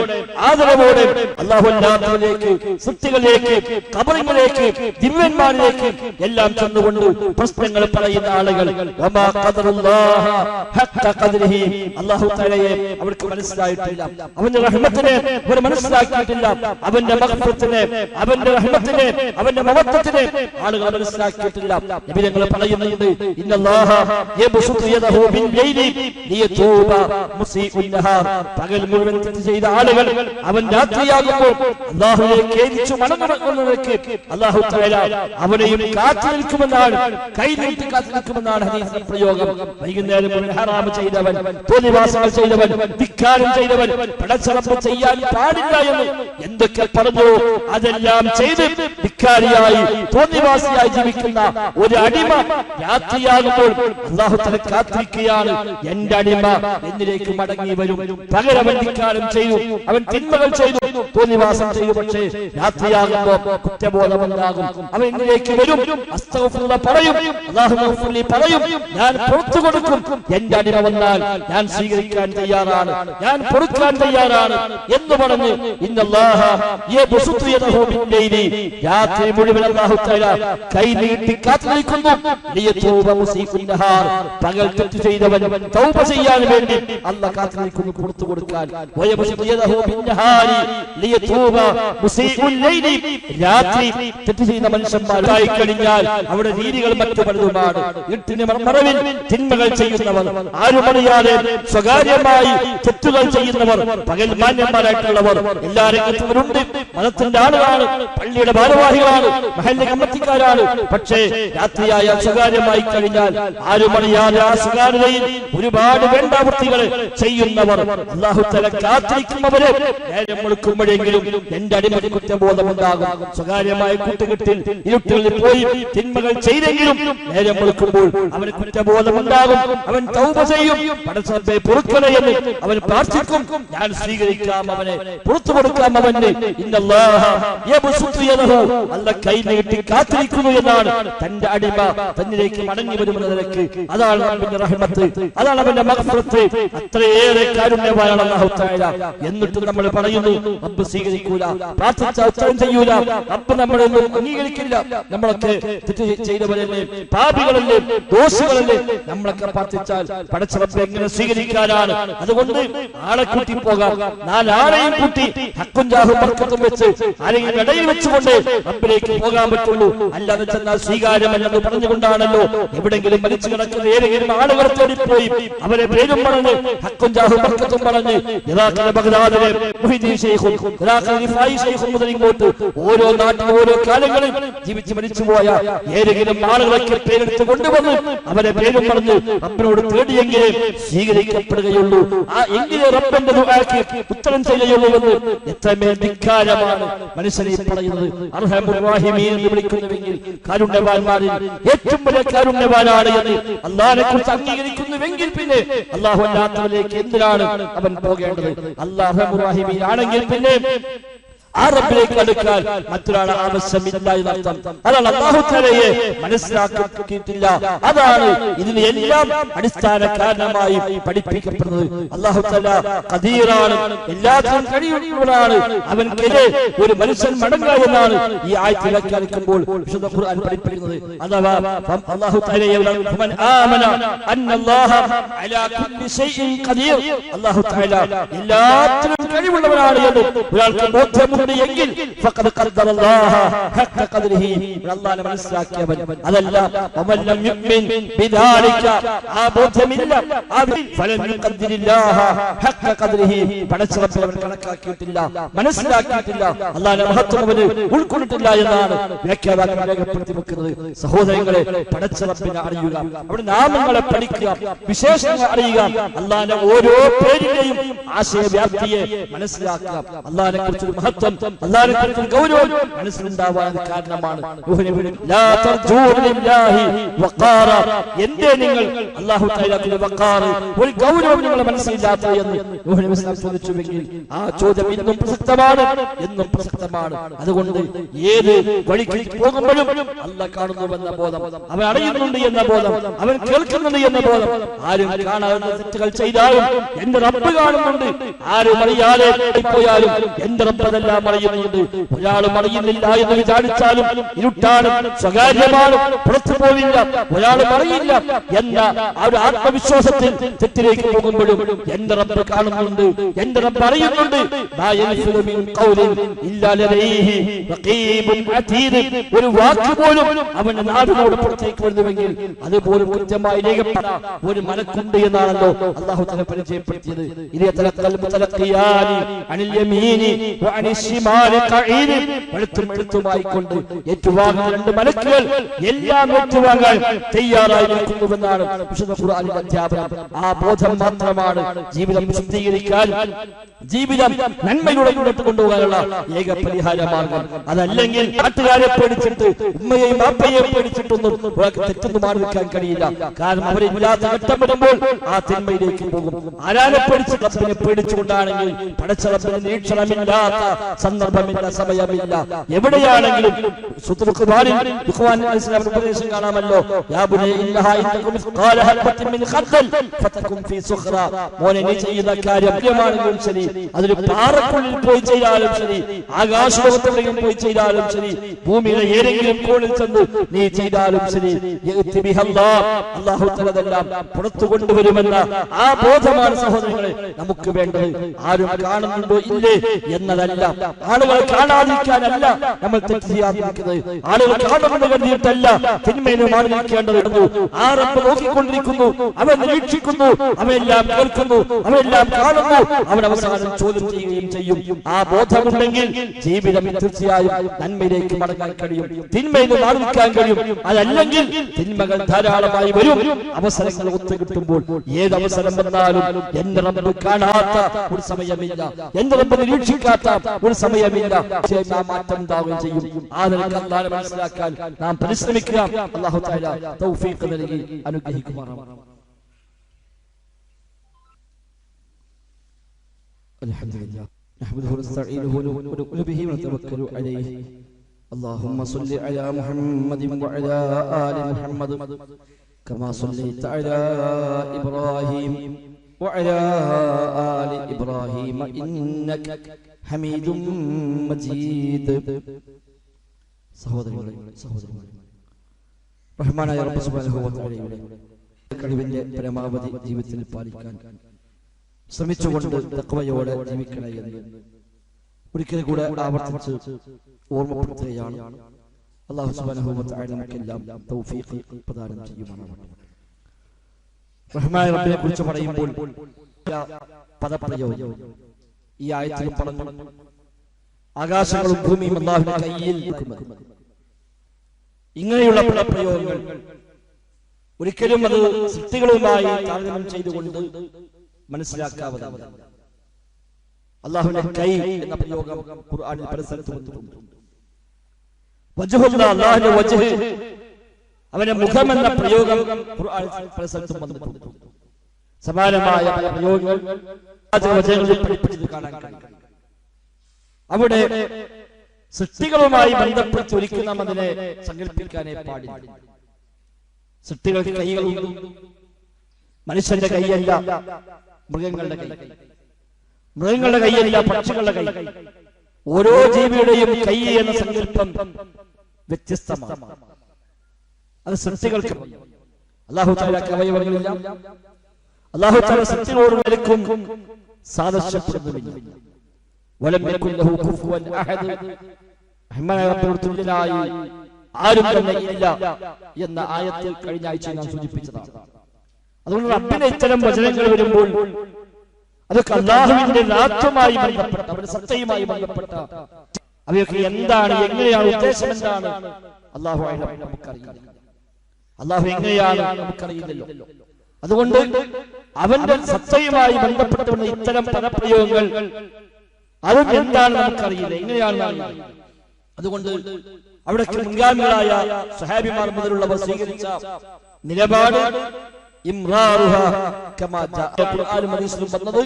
ആദരവോടെ അല്ലാഹുവില്ലാത്തവരിലേക്ക്, സൃഷ്ടികളിലേക്ക്, ഖബറിലേക്ക്, ദിവ്യന്മാരിലേക്ക് എല്ലാം ചെന്നുകൊണ്ട് പ്രശ്നങ്ങൾ പറയുന്ന ആളുകൾ വമാ ഖദറുല്ലാഹ ഹഖ ഖദ്രിഹി. അല്ലാഹു തആലയെ അവർക്ക് മനസ്സിലായിട്ടില്ല, അവന്റെ റഹ്മത്തിനെ അവർ മനസ്സിലാക്കിയിട്ടില്ല, അവന്റെ മഗ്ഫിറത്തിനെ, അവന്റെ റഹ്മത്തിനെ, അവന്റെ മഹത്വത്തിനെ ആളുകൾ മനസ്സിലാക്കിയിട്ടില്ല. നബി തങ്ങൾ പറയുന്നുണ്ട് ഇന്നല്ലാഹ യബ്സുതു യദഹു ബിൽ ലൈലി ലിയതൂബ മുസീഉൻ നഹാർ. പകൽ മുഴുവൻ തെറ്റ് ചെയ്ത ആളുകൾ അവൻ രാത്രിയാകുമ്പോൾ അല്ലാഹുവിനെ ഖേദിച്ചു മടങ്ങുന്നവർക്ക് അല്ലാഹു തആല അവനെയും കാത്തു നിൽക്കുമെന്നാണ്, കൈനീട്ടി കാത്തു നിൽക്കുമെന്നാണ് ഹദീസിൽ പ്രയോഗം. വൈകുന്നേരം മുഴുവൻ ഹറാം ചെയ്തവൻ, തോന്നിവാസങ്ങൾ ചെയ്തവൻ, ധിക്കാരം ചെയ്തവൻ, പടച്ചറപ്പ് ചെയ്യാൻ പാടില്ല എന്ന് എന്തൊക്കെ പറഞ്ഞു അതെല്ലാം ചെയ്ത് ധിക്കാരിയായി തോന്നിവാസിയായി ജീവിക്കുന്ന ഒരു അടിമ രാത്രിയാകുമ്പോൾ അല്ലാഹു തആല കാത്തിരിക്കുകയാണ്. എന്റെ അടിമ എന്നിലേക്ക് മടങ്ങി വരും. പകരം അവൻ ധിക്കാരം ചെയ്തു, അവൻ തിന്മകൾ ചെയ്തു, തോന്നിവാസം ചെയ്തു. പക്ഷേ രാത്രിയാകുമ്പോൾ കുറ്റബോധമുണ്ടാകും. അവൻ എന്നിലേക്ക് വരും, അസ്തഗ്ഫിറുല്ലാഹ് പറയും, അല്ലാഹുമ്മ പറയും, ഞാൻ പുറത്തു കൊടുക്കും. എന്റെ അടിമ വന്നാൽ ഞാൻ സ്വീകരിക്കാൻ തയ്യാറാണ്, ഞാൻ പൊറുക്കാൻ തയ്യാറാണ് എന്ന് പറഞ്ഞ് ഇന്നല്ലാഹ യബ്സുതു യദഹു ബിൽ ലൈലി. രാത്രി മുഴുവൻ അല്ലാഹു തആല കൈ നീട്ടി കാത്തിരിക്കുന്നു. ലിയതൂബ മുസീഉൻ നഹാർ. പകൽ തെറ്റ് ചെയ്തവൻ തൗബ ചെയ്യാൻ വേണ്ടി അല്ലാഹു കാത്തിരിക്കുന്നു, പുറത്തു കൊടുക്കാൻ. വയബ്സുതു യദഹു ബിൻ നഹാരി ലിയതൂബ മുസീഉൽ ലൈലി. രാത്രി തെറ്റ് ചെയ്ത മനുഷ്യന്മാരായി കഴിഞ്ഞാൽ അവിടെ രീതികൾ മറ്റു പലതുമാണ്. ഇരുട്ടിന് മറവിൽ തിന്മകൾ ചെയ്യുന്നവർ, ആരുമറിയാതെ സ്വകാര്യമായി തെറ്റുകൾ ചെയ്യുന്നവർ, പകൽ മാന്യന്മാരായിട്ടുള്ളവർ എല്ലാ രംഗത്തുമുണ്ട്. മതത്തിന്റെ ആളുകളാണ്, പള്ളിയുടെ ഭാരവാഹികളാണ്, മഹല്ല് കമ്മിറ്റിക്കാരാണ്. പക്ഷേ രാത്രിയായ സ്വകാര്യമായി കഴിഞ്ഞാൽ ആരുമറിയാതെ ആ സ്വകാര്യതയിൽ ഒരുപാട് വേണ്ടാവൃത്തികൾ ചെയ്യുന്നവർ അല്ലാഹു തആല കാത്തിരിക്കുന്നവരെ നേരം വെളുക്കുമ്പോഴെങ്കിലും എന്റെ അടിമയ്ക്ക് കുറ്റബോധമുണ്ടാകും. സ്വകാര്യമായ കൂട്ടുകെട്ടിൽ ഇരുട്ടുകളിൽ പോയി തിന്മകൾ ചെയ്തെങ്കിലും നേരം വെളുക്കുമ്പോൾ അവന് കുറ്റബോധമുണ്ടാകും. അവൻ തൗബ ചെയ്യും, പടച്ചവനെ പൊറുക്കണേ എന്ന് അവൻ പ്രാർത്ഥിക്കും. ഞാൻ സ്വീകരിക്കാം, അവനെ പുറത്തു കൊടുക്കാം. അവന് ഇന്നല്ലാഹ യബ്സുതു യദഹു. അല്ലാഹു കൈ നീട്ടി കാത്തിരിക്കുന്നു എന്നാണ് തന്റെ അടിമ തന്നിലേക്ക് മടങ്ങി വരുമെന്ന നിലയ്ക്ക്. അതാണ് അവന്റെ റഹ്മത്ത്, അതാണ് അവന്റെ മഗ്ഫിറത്ത്. അത്രയേറെ കാരുണ്യവാനാണ് അല്ലാഹു തആല. എന്നിട്ട് നമ്മൾ പറയുന്നു റബ്ബ് സ്വീകരിക്കൂല, പ്രാർത്ഥിച്ചാൽ ഉത്തരം ചെയ്യൂല, റബ്ബ് നമ്മളെ അംഗീകരിക്കില്ല. നമ്മളൊക്കെ തെറ്റ് ചെയ്തവരല്ലേ, പാപികളല്ലേ, ദോഷികളല്ലേ. നമ്മളൊക്കെ പ്രാർത്ഥിച്ചാൽ പടച്ച റബ്ബ് എങ്ങനെ സ്വീകരിക്കാനാണ്? അതുകൊണ്ട് ആളെ കൂട്ടി പോകാം, നാലാളെയും കൂട്ടി ഹക്കും ജാഹും ബർക്കത്തും വെച്ച് ആരെങ്കിലും ഇടയിൽ വെച്ചുകൊണ്ട് റബ്ബിലേക്ക് പോകാൻ പറ്റുള്ളൂ. അല്ലാതെ ചെന്നാൽ സ്വീകാര്യമല്ലെന്ന് പറഞ്ഞുകൊണ്ടാണല്ലോ എവിടെങ്കിലും മരിച്ചു കിടക്കുന്ന ഏതെങ്കിലും ആളുകളെ തേടിപ്പോയി അവരെ പേരും പറഞ്ഞ് ഹക്കും ജാഹും ബർക്കത്തും പറഞ്ഞ് ബഗ്ദാദിലെ മുഹീദ്ദീൻ ശൈഖും റിഫായി ശൈഖും മുതൽ ഇങ്ങോട്ട് ഓരോ നാട്ടിൽ ഓരോ കാലങ്ങളിൽ ജീവിച്ച് മരിച്ചുപോയ ഏതെങ്കിലും ആളുകളൊക്കെ പേരെടുത്ത് കൊണ്ടുവന്ന് അവരെ പേരും പറഞ്ഞ് റബ്ബിനോട് തേടിയെങ്കിലേ സ്വീകരിക്കപ്പെടുകയുള്ളൂ. ആ എങ്കിലേ റബ്ബിന്റെ ദുആക്ക് ഉത്തരം ചെയ്യുകയുള്ളൂ എന്ന് എത്രമേൽ ധിക്കാരമാണ് മനുഷ്യനെ പറയുന്നത്. അർഹമുർ റഹീമീൻ എന്ന് വിളിക്കുന്നുവെങ്കിൽ കാരുണ്യവാന്മാരിൽ ഏറ്റവും വലിയ കാരുണ്യവാനാണ് എന്ന് അല്ലാഹുവിനെ കുറിച്ച് അംഗീകരിക്കുന്നുവെങ്കിൽ പിന്നെ അല്ലാഹു അല്ലാത്തവരിലേക്ക് എന്തിനാണ് അവൻ പോകേണ്ടത്? അല്ലാഹു അർഹമുർ റഹീമീൻ ആണെങ്കിൽ പിന്നെ ആ റബ്ബിലേക്ക് അടുക്കാൻ മറ്റൊരാൾ ആവശ്യമില്ല എന്നർത്ഥം. അതാണ് അല്ലാഹു തആലയെ മനസ്സിലാക്കിയിട്ടില്ല. അതാണ് ഇതിന് എല്ലാം അടിസ്ഥാന കാരണമായി പഠിപ്പിക്കപ്പെടുന്നത്. അല്ലാഹു തആല ഖദീറാണ്, എല്ലാത്തിനും കഴിവുള്ളവനാണ്. അവൻക്കെതിരെ ഒരു മനുഷ്യൻ മടങ്ങുക എന്നാണ് ഈ ആയത്ത് വ്യാഖ്യാനിക്കുമ്പോൾ വിശുദ്ധ ഖുർആൻ പഠിപ്പിക്കുന്നത്. അഥവാ അല്ലാഹു തആലയെ ഫമൻ ആമന അന്നല്ലാഹ അലാ കുല്ലി ശൈഇൻ ഖദീർ. അല്ലാഹു തആല എല്ലാത്തിനും എല്ലാത്തിനും കഴിവുള്ളവനാണ് എന്ന് ഒരാൾക്ക് ബോധ്യമുണ്ട് എങ്കിൽ ഫഖദ് ഖദ്ദറല്ലാഹ ഹഖ ഖദ്രിഹി, അല്ലാഹുവിനെ മനസ്സിലാക്കിയവൻ. അതല്ല വമൻ ലം യുമിൻ ബിദാലിക, ആ ബോധ്യമില്ല, ഫലം യുഖദ്ദിരില്ലാഹ ഹഖ ഖദ്രിഹി, പടച്ചറപ്പിനെ അവൻ കണക്കാക്കിയിട്ടില്ല, മനസ്സിലാക്കിയിട്ടില്ല, അല്ലാഹുവിന്റെ മഹത്വം അവന് ഉൾക്കൊണ്ടിട്ടില്ല എന്നാണ് വ്യാഖ്യാതാക്കൾ രേഖപ്പെടുത്തി വെക്കുന്നത്. സഹോദരങ്ങളെ, പടച്ചറപ്പിനെ അറിയുക, അവിടെ നാമങ്ങളെ പഠിക്കുക, വിശേഷങ്ങൾ അറിയുക, അല്ലാഹുവിന്റെ ഓരോ പേരിന്റെയും ആശയവ്യാപ്തിയെ മനസ്സിലാക്കുക, അല്ലാഹുവിനെ കുറിച്ചൊരു മഹത്വം, അല്ലാഹുവിനെ കുറിച്ചൊരു ഗൗരവം മനസ്സിലുണ്ടാവാൻ കാരണമാണ്. എന്തേ നിങ്ങൾ അല്ലാഹു തആലയുടെ വഖാർ, ഒരു ഗൗരവം നിങ്ങളുടെ മനസ്സിലില്ലാത്ത എന്ന് നൂഹ് നബി സ്വല്ലല്ലാഹു അലൈഹി വസല്ലം ചോദിച്ചുവെങ്കിൽ ആ ചോദ്യം ഇന്നും പ്രസക്തമാണ്, എന്നും പ്രസക്തമാണ്. അതുകൊണ്ട് ഏത് വഴിക്ക് പോകുമ്പോഴും അല്ലാഹ് കാണുന്നുവെന്ന ബോധം, അവൻ അറിയുന്നുണ്ട് എന്ന ബോധം, അവൻ കേൾക്കുന്നുണ്ട് എന്ന ബോധം. ആരും കാണാവുന്ന തെറ്റുകൾ ചെയ്താലും എന്റെ റബ്ബ് കാണുന്നുണ്ട്, ആരും അറിയാതെ പോയാലും എന്റെ റബ്ബ് അതെല്ലാം അറിയുന്നുണ്ട്. ഒരാളും അറിയുന്നില്ല എന്ന് വിചാരിച്ചാലും ഇരുട്ടാണ്, സ്വകാര്യമാണ്, പുറത്തു പോവില്ല, ഒരാളും അറിയില്ല എന്ന ആ ഒരു ആത്മവിശ്വാസത്തിൽ തെറ്റിലേക്ക് പോകുമ്പോഴും എന്റെ റബ്ബ് കാണുന്നുണ്ട്, എന്റെ റബ്ബ് അറിയുന്നുണ്ട്. ഒരു വാക്ക് പോലും അവന്റെ നാടിനോട് പുറത്തേക്ക് വരുന്നുവെങ്കിൽ അതുപോലും കൃത്യമായി രേഖപ്പെടാൻ ഒരു മലക്കുണ്ട് എന്നാണല്ലോ അല്ലാഹു തആല പരിചയപ്പെടുത്തിയത്. കൊണ്ട് ഏറ്റുവാങ്ങുന്ന രണ്ട് മലക്കുകൾ എല്ലാം ഏറ്റുവാങ്ങാൻ തയ്യാറായി നിൽക്കുന്നുവെന്നാണ് വിശുദ്ധ ഖുർആനിലെ അധ്യാപനം. ആ ബോധം മാത്രമാണ് ജീവിതം ശുദ്ധീകരിക്കാൻ, ജീവിതം നന്മയുടെ മുന്നോട്ട് കൊണ്ടുപോകാനുള്ള ഏക പരിഹാര മാർഗം. അതല്ലെങ്കിൽ നാട്ടുകാരെ പേടിച്ചിട്ട്, ഉമ്മയെയും ബാപ്പയെയും പേടിച്ചിട്ടൊന്നും തെറ്റൊന്നും മാറി നിൽക്കാൻ കഴിയില്ല. കാരണം അവരില്ലാത്ത ഘട്ടം വരുമ്പോൾ ആ തിന്മയിലേക്ക് പോകും. ആരാനെ പേടിച്ച് റബ്ബിനെ പേടിച്ചുകൊണ്ടാണെങ്കിൽ പടച്ചറബിന് നീക്ഷണമില്ലാത്ത സന്ദർഭമില്ല, സമയമില്ല. എവിടെയാണെങ്കിലും ഉപദേശം കാണാമല്ലോ, മോനെ നീ ചെയ്യുന്ന കാര്യമാണെങ്കിലും ശരി, അതൊരു പാറക്കുള്ളിൽ പോയി ചെയ്താലും ശരി, ആകാശലോകത്തെവിടെയും പോയി ചെയ്താലും ശരി, ഭൂമിയിലെ ഏതെങ്കിലും കോണിൽ ചെന്ന് നീ ചെയ്താലും ശരി, അല്ലാഹു തആല അതെല്ലാം പുറത്തു കൊണ്ടുവരുമെന്ന ആ ബോധമാണ് സഹോദരങ്ങളെ നമുക്ക് വേണ്ടത്. ആരും കാണുന്നുണ്ടോ ഇല്ലേ എന്നതല്ല, ആളുകൾ കാണാതിരിക്കാനല്ല നമ്മൾ തെറ്റ് ചെയ്യാതിരിക്കുന്നത്, ആളുകൾ കാണുമെന്ന് കരുതിയിട്ടല്ല തിന്മയെ മാറിയിരിക്കേണ്ടത്. ആ റബ്ബ് നോക്കിക്കൊണ്ടിരിക്കുന്നു, അവൻ നിരീക്ഷിക്കുന്നു, അവയെല്ലാം കേൾക്കുന്നു, അവയെല്ലാം കാണുന്നു, അവൻ അവസാനം ചോദ്യം ചെയ്യുകയും ചെയ്യും. ആ ബോധമുണ്ടെങ്കിൽ ജീവിതം തീർച്ചയായും നന്മയിലേക്ക് മടങ്ങാൻ കഴിയും, തിന്മയിൽ നിന്ന് മാറിക്കാൻ കഴിയും. അതല്ലെങ്കിൽ തിന്മകൾ ധാരാളമായി വരും. അവസരങ്ങൾ ഒത്തുകിട്ടുമ്പോൾ ഏത് അവസരം വന്നാലും എന്റെ റബ്ബ് കാണാത്ത ഒരു സമയമില്ല, എന്റെ റബ്ബ് നിരീക്ഷിക്കാത്ത ഒരു സമയമില്ല. മാറ്റം ഉണ്ടാവുകയും ചെയ്യും. ആ നിലയ്ക്ക് അല്ലാഹുവിനെ മനസ്സിലാക്കാൻ നാം പരിശ്രമിക്കുക. അല്ലാഹു തആല തൗഫീഖ് നൽകി അനുഗ്രഹിക്കുമാറാവട്ടെ. അൽഹംദുലില്ലാഹ് നഹ്മദുഹു വനസ്തഈനുഹു വനുഅ്മിനു ബിഹി വനതവക്കലു അലൈഹി. اللهم صل على محمد وعلى آل محمد كما صليت على إبراهيم وعلى آل إبراهيم إنك حميد مجيد. സഹോദരങ്ങളെ, റഹ്മാനായ റബ്ബ് സുബ്ഹാനഹു വ തആലയുടെ കഴിവിന്റെ പരമാവധി ജീവിതത്തിൽ പാലിക്കാൻ ശ്രമിച്ചുകൊണ്ട് തഖ്വയോടെ ജീവിക്കണേ എന്ന് ഒരിക്കൽ കൂടെ ആവർത്തിച്ച് ഓർമ്മപ്പെടുത്തുകയാണ്. അല്ലാഹു സുബ്ഹാനഹു വ തആല നമുക്കെല്ലാം തൗഫീഖ് പ്രദാനം ചെയ്യുമാറാവട്ടെ. റഹ്മാനായ റബ്ബിനെ കുറിച്ച് പറയുമ്പോൾ പദപ്രയോഗം ഈ ആയത്തിൽ പറഞ്ഞു, ആകാശങ്ങളും ഭൂമിയും അല്ലാഹുവിന്റെ കയ്യിൽ ഇരിക്കുന്നത്. ഇങ്ങനെയുള്ള പദപ്രയോഗങ്ങൾ ഒരിക്കലും അത് സൃഷ്ടികളുമായി താരതമ്യം ചെയ്തുകൊണ്ട് മനസ്സിലാക്കാവുന്നതല്ല. അല്ലാഹുവിന്റെ കൈ എന്ന പ്രയോഗം ഖുർആനിൽ പല സ്ഥലത്തും വന്നിട്ടുണ്ട്. വജ്ഹുല്ലാഹ്, അല്ലാഹുവിന്റെ വജ്ഹ്, അവന്റെ മുഖം എന്ന പ്രയോഗം ഖുർആനിൽ പല സ്ഥലത്തും വന്നിട്ടുണ്ട്. സമാനമായ പല പ്രയോഗങ്ങൾ വചനങ്ങളിൽ പഠിപ്പിച്ചത് കാണാൻ കഴിയും. അവിടെ സൃഷ്ടികളുമായി ബന്ധപ്പെട്ട് ഒരിക്കലും നാം അതിനെ സങ്കല്പിക്കാനേ പാടില്ല. സൃഷ്ടികൾക്ക് കൈകളുണ്ട്, മനുഷ്യന്റെ കൈയല്ല മൃഗങ്ങളുടെ കൈ, മൃഗങ്ങളുടെ കൈയല്ല പക്ഷികളുടെ കൈ. ഓരോ ജീവിയുടെയും കൈ എന്ന സങ്കല്പം വ്യത്യസ്തമാണ്. അത് സൃഷ്ടികൾക്ക്. അല്ലാഹു തആലക്ക് അവയവങ്ങളില്ല, അല്ലാഹു തആല സൃഷ്ടികളോട് നിൽക്കും സാദൃശ്യപ്പെടുന്നില്ല. വലം യകുൻ ലഹു കുഫുവൻ അഹദ്, റഹ്മാനായ റബ്ബിനോട് തുല്യനായി ആരും തന്നെ ഇല്ല എന്ന ആയത്തിൽ കഴിഞ്ഞ ആഴ്ച നാം സൂചിപ്പിച്ചതാണ്. അതുകൊണ്ട് റബ്ബിന്റെ ഇത്തരം വചനങ്ങൾ വരുമ്പോൾ അതൊക്കെ അല്ലാഹുവിന്റെ ദാത്തുമായി ബന്ധപ്പെട്ട, അവന്റെ സത്തയുമായി ബന്ധപ്പെട്ട അവയൊക്കെ എന്താണ്, എങ്ങനെയാണ്, ഉദ്ദേശം എന്താണ്, അല്ലാഹു നമുക്കറിയില്ല. അല്ലാഹു എങ്ങനെയാണ് നമുക്കറിയില്ലല്ലോ. അതുകൊണ്ട് അവന്റെ സത്തയുമായി ബന്ധപ്പെട്ടുള്ള ഇത്തരം പദപ്രയോഗങ്ങൾ അതും എന്താണ് നമുക്കറിയില്ല, എങ്ങനെയാണ്. അതുകൊണ്ട് അവിടെ മുൻഗാമികളായ സഹാബിമാർ മുതലുള്ളവർ സ്വീകരിച്ച നിലപാട് ഖുർആനും ഹദീസിലും വന്നത്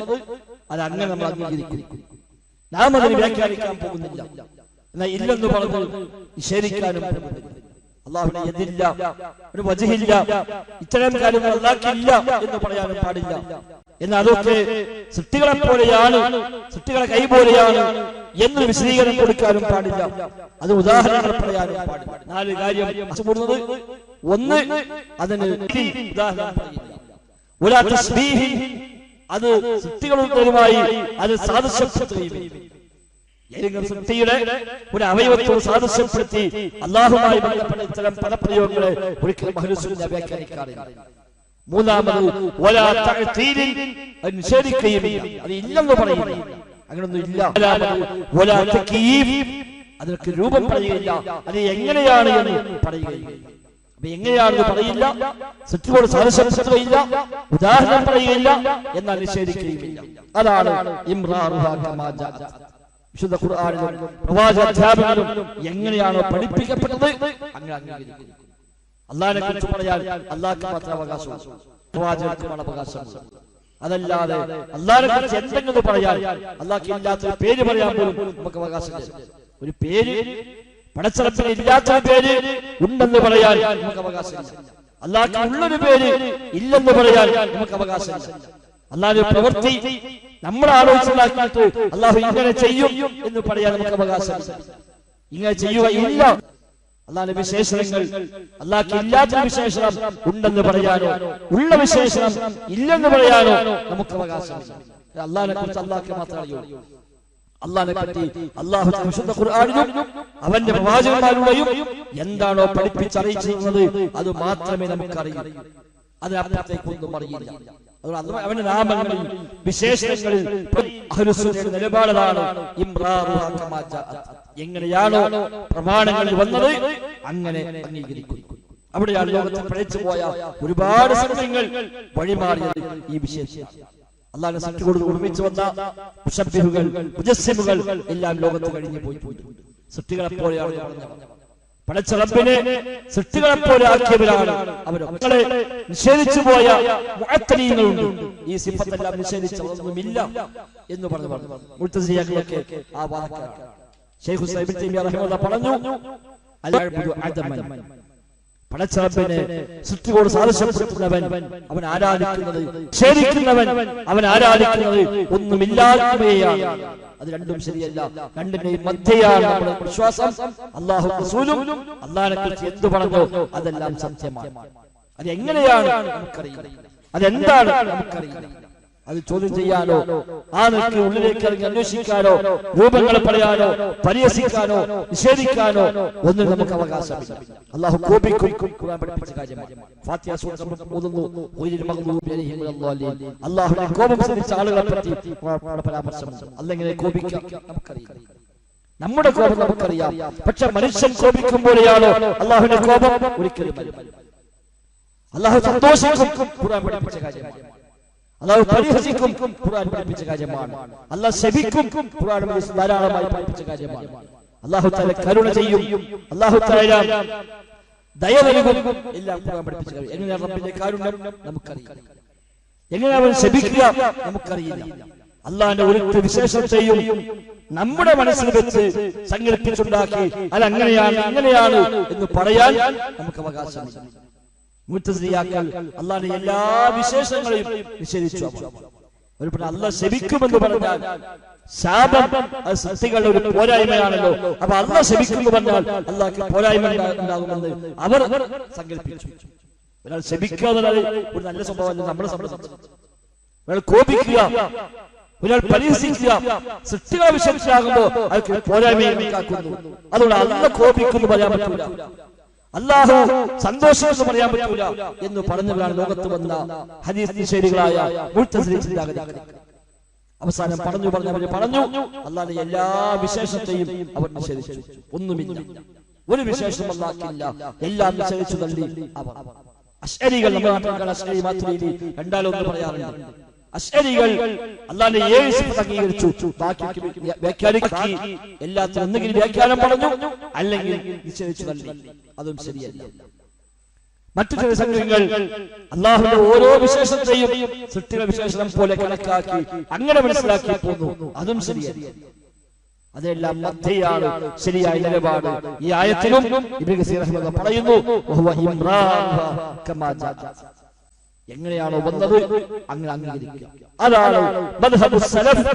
അത് അങ്ങനെ നമ്മൾ അംഗീകരിക്കുന്നു. നാം അതിന് വ്യാഖ്യാനിക്കാൻ പോകുന്നില്ല, എന്നാൽ ഇല്ലെന്ന് പറഞ്ഞ് നിഷേധിക്കാനും അല്ലാഹുവിനെ എതിരില്ല, ഒരു വജഹില്ല, ഇത്തരം കാര്യങ്ങൾ അല്ലാഹ്ക്കില്ല എന്ന് പറയാനും പാടില്ല. എന്നാൽ അതൊക്കെ സൃഷ്ടികളെ പോലെയാണ്, സൃഷ്ടികളെ കൈ പോലെയാണ് എന്ന് വിശദീകരണം കൊടുക്കാനും പാടില്ല, അത് ഉദാഹരണങ്ങൾ പറയാനും പാടില്ല. 4 കാര്യം കൂടുന്നത്. ഒന്ന്, അതിന് ഉദാഹരണം പറയില്ല. അത് സൃഷ്ടികളുമായി അത് സാദൃശ്യപ്പെടുത്തുകയും സൃഷ്ടിയുടെ ഒരു അവയവത്തോട് സാദൃശ്യപ്പെടുത്തി അല്ലാഹുമായി ബന്ധപ്പെട്ട ഇത്തരം പദപ്രയോഗങ്ങളെ ഒരിക്കലും അഹ്ലുസ് സുന്നത്ത് വ്യാഖ്യാനിക്കാറില്ല. മൂന്നാമത് നിഷേധിക്കുകയും അത് ഇല്ലെന്ന് പറയുന്നു, അങ്ങനൊന്നും ഇല്ല. അതിനൊക്കെ രൂപം പറയുകയില്ല, അത് എങ്ങനെയാണ് എന്ന് പറയുകയില്ല. അപ്പൊ എങ്ങനെയാണെന്ന് പറയില്ല, സൃഷ്ടിയോട് സാദൃശ്യപ്പെടുത്തുകയില്ല, ഉദാഹരണം പറയുകയില്ല, എന്നാൽ നിഷേധിക്കുകയുമില്ല. അതാണ് വിശുദ്ധ ഖുർആനിലും പ്രവാചക അധ്യാപനത്തിലും എങ്ങനെയാണോ പഠിപ്പിക്കപ്പെട്ടത് അങ്ങനെ അംഗീകരിക്കുന്നു. അല്ലാഹുവിനെ കുറിച്ച് പറയാൻ അല്ലാഹ്ക്ക് മാത്രം അവകാശമുള്ളൂ, പ്രവാചകർക്കുമാണ് അവകാശമുള്ളത്. അതല്ലാതെ അല്ലാഹുവിനെ കുറിച്ച് എന്തെങ്കിലും പറയാൻ, അല്ലാഹ്ക്ക് ഇല്ലാത്തൊരു പേര് പറയാൻ പോലും നമുക്ക് അവകാശമില്ല. ഒരു പേര് പടച്ചറപ്പിന് ഇല്ലാത്തൊരു പേര് ഉണ്ടെന്ന് പറയാൻ നമുക്ക് അവകാശമില്ല. അല്ലാഹ്ക്ക് ഉള്ളൊരു പേര് ഇല്ലെന്ന് പറയാൻ നമുക്ക് അവകാശമില്ല. അല്ലാഹുവിന്റെ പ്രവൃത്തി നമ്മൾ ആലോചിച്ചുണ്ടാക്കിയിട്ട് അല്ലാഹു ഇങ്ങനെ ചെയ്യും എന്ന് പറയാൻ നമുക്ക് അവകാശമില്ല. ഇങ്ങനെ ചെയ്യുക ഇല്ല. അല്ലാഹുവിന്റെ വിശേഷണങ്ങൾ, അല്ലാഹ്ക്ക് ഇല്ലാത്ത വിശേഷണം ഉണ്ടെന്ന് പറയാനോ ഉള്ള വിശേഷണം ഇല്ലെന്ന് പറയാനോ നമുക്ക് അവകാശമില്ല. അല്ലാഹുവിനെ കുറിച്ച് അല്ലാഹ്ക്ക് മാത്രമേ അറിയൂ. അല്ലാഹുവിനെ പറ്റി അല്ലാഹു വിശുദ്ധ ഖുർആനിലും അവന്റെ പ്രവാചകന്മാരുടെയും എന്താണോ പഠിപ്പിച്ചറിയിച്ചിരുന്നത് അത് മാത്രമേ നമുക്കറിയൂ. അതിനപ്പുറത്തേക്കൊന്നും അറിയില്ല. അവന്റെ നാമങ്ങളിൽ വിശേഷണങ്ങളിൽ നിലപാടാണ് എങ്ങനെയാണോ പ്രമാണങ്ങളിൽ വന്നത് അങ്ങനെ അംഗീകരിക്കുന്നു. അവിടെയാണ് ലോകത്തിൽ പിഴച്ചു പോയ ഒരുപാട് സംഘങ്ങൾ വഴിമാറിയത് ഈ വിശേഷമാണ്. അല്ലാഹുവിനെ സൃഷ്ടിയോട് ഒരുമിച്ച് വന്ന മുശബ്ബിഹുകൾ, മുജസ്സിമുകൾ എല്ലാം ലോകത്ത് കഴിഞ്ഞു പോയിട്ടുണ്ട്. സൃഷ്ടികളെ പോലെയാണ് പറഞ്ഞത്. പടച്ച റബ്ബിനെ സൃഷ്ടികളെ പോലെ ആക്കിയവരാണ് അവരൊക്കെ. നിഷേധിച്ചു പോയ മുഅത്തലീങ്ങളുണ്ട്. ഈ സിഫത്തെല്ലാം നിഷേധിച്ചതൊന്നുമില്ല എന്ന് പറഞ്ഞു മുഅ്തസിലികളൊക്കെ ആ വാദക്കാരാണ്. ശൈഖ് ഹുസൈൻ ഇബ്നു തൈമിയ്യ റഹിമഹുല്ലാഹ് പറഞ്ഞു, അൽഅബ്ദു അദമൻ, പടച്ച റബ്ബിനെ സൃഷ്ടിയോട് സാദൃശ്യപ്പെടുത്തുന്നവൻ അവൻ ആരാധിക്കുന്നത്, നിഷേധിക്കുന്നവൻ അവൻ ആരാധിക്കുന്നത് ഒന്നുമില്ലാത്തവയാണ്. അത് രണ്ടും ശരിയല്ല, രണ്ടിന്റെയും മധ്യയാണ് നമ്മുടെ വിശ്വാസം. അല്ലാഹു റസൂലും അല്ലാഹുവിനെ കുറിച്ച് എന്ത് പറഞ്ഞോ അതെല്ലാം സത്യമാണ്. അത് എങ്ങനെയാണ് നമുക്കറിയില്ല, അതെന്താണ് നമുക്കറിയില്ല. അത് ചോദ്യം ചെയ്യാനോ ആ നിലയ്ക്ക് ഉള്ളിലേക്ക് ഇറങ്ങി അന്വേഷിക്കാനോ രൂപങ്ങൾ പറയാനോ പരിഹസിക്കാനോ നിഷേധിക്കാനോ ഒന്നും നമുക്ക് അവകാശമില്ല. അല്ലാഹു കോപിക്കും, ഖുർആൻ പഠിപ്പിച്ച കാര്യമാണ്. ഫാത്തിഹ സൂറത്ത് ഓതുന്നു, അല്ലാഹുവിനെ കോപം സിദ്ധിച്ച ആളുകളെ പറ്റി പരാമർശമുണ്ട്. അല്ലെങ്കിൽ കോപിക്കാം നമുക്കറിയില്ല, നമ്മുടെ കോപം നമുക്കറിയാം. പക്ഷെ മനുഷ്യൻ കോപിക്കുമ്പോഴെയാണോ അല്ലാഹുവിന്റെ കോപം? ഒരിക്കലും അല്ലാഹു സന്തോഷിക്കും, ഖുർആൻ പഠിപ്പിച്ച കാര്യമാണ്. അല്ലാഹു പരിഹസിക്കും, ഖുർആൻ പഠിപ്പിച്ച കാര്യമാണ്. അല്ലാഹു ശപിക്കും, ഖുർആൻ ധാരാളമായി പഠിപ്പിച്ച കാര്യമാണ്. അല്ലാഹു തആല കരുണ ചെയ്യും, അല്ലാഹു തആല ദയ നൽകും, എല്ലാം ഖുർആൻ പഠിപ്പിച്ച കാര്യം. എങ്ങനെയാണ് റബ്ബിന്റെ കാരുണ്യം നമുക്കറിയില്ല, എങ്ങനെ അവൻ ശപിക്കുക നമുക്കറിയില്ല. അല്ലാഹുവിന്റെ ഒരു വിശേഷത്തെയും നമ്മുടെ മനസ്സിൽ വെച്ച് സങ്കല്പിച്ചുണ്ടാക്കി അത് അങ്ങനെയാണ് ഇങ്ങനെയാണ് എന്ന് പറയാൻ നമുക്ക് അവകാശമില്ല. മുഅ്തസിലിയാക്കൾ അല്ലാഹുവിന്റെ എല്ലാ വിശേഷങ്ങളെയും നിഷേധിച്ചു. അല്ലാഹു ശപിക്കുമെന്ന് പറഞ്ഞാൽ ശാപം അത് സൃഷ്ടികളുടെ ഒരു പോരായ്മയാണല്ലോ. അപ്പൊ അല്ലാഹു ശപിക്കുമെന്ന് പറഞ്ഞാൽ അല്ലാഹുക്ക് പോരായ്മ ഉണ്ടാകുമെന്ന് അവർ സങ്കല്പിച്ചു. ഒരാൾ ശപിക്കുക എന്നുള്ളത് ഒരു നല്ല സംഭവമല്ല. നമ്മളെ സംബന്ധിച്ച് ഒരാൾ കോപിക്കുക, ഒരാൾ പരിഹസിക്കുക സൃഷ്ടികളെ വിശ്വസിച്ചാകുമ്പോ അതൊക്കെ പോരായ്മയെ കണക്കാക്കുന്നു. അതുകൊണ്ട് അല്ലാഹു കോപിക്കുന്നു പറയാൻ പറ്റൂല, അല്ലാഹു സന്തോഷിക്കുന്നു പറയാൻ പറ്റൂല എന്ന് പറഞ്ഞവരാണ് ലോകത്ത് വന്ന ഹദീസ് നിഷേധികളായ മുഅ്തസിലി ചിന്താഗതികൾ. അവസാനം പറഞ്ഞു അല്ലാഹുവിന്റെ എല്ലാ വിശേഷത്തെയും അവർ നിഷേധിച്ചു. ഒന്നുമില്ല, ഒരു വിശേഷം അല്ലാഹ്ക്കില്ല, എല്ലാം നിഷേധിച്ചു തള്ളി അവർ. അശ്അരികൾ, നമ്മുടെ നാട്ടിൽ അശ്അരി മാതുരീദി രണ്ടാലൊന്ന് പറയാറുണ്ട്. അശ്അരികൾ അല്ലാഹുവിന്റെ 7 സിഫത്ത് അംഗീകരിച്ചു, ബാക്കി വ്യാഖ്യാനിക്കി എല്ലാത്തിനും ഒന്നുകിൽ വ്യാഖ്യാനം പറഞ്ഞു അല്ലെങ്കിൽ നിഷേധിച്ചു തള്ളി. അതും ശരിയല്ല. മറ്റു ചില സംഘങ്ങൾ അല്ലാഹുവിന്റെ ഓരോ വിശേഷത്തെയും സൃഷ്ടിയുടെ വിശേഷണം പോലെ കണക്കാക്കി അങ്ങനെ മനസ്സിലാക്കി പോന്നു. അതും ശരിയല്ല. അതെല്ലാം മധ്യയാണ് ശരിയായ നിലപാട്. ഈ ആയത്തിലും ഇബ്നു കസീർ റഹിമഹുല്ലാഹ് പറയുന്നു, വഹുവ ഇംറാഹ കമാ ജാ, എങ്ങനെയാണോ വന്നത് അങ്ങനെ അംഗീകരിക്കുക. അതാണ് മദ്ഹബു സലഫ്,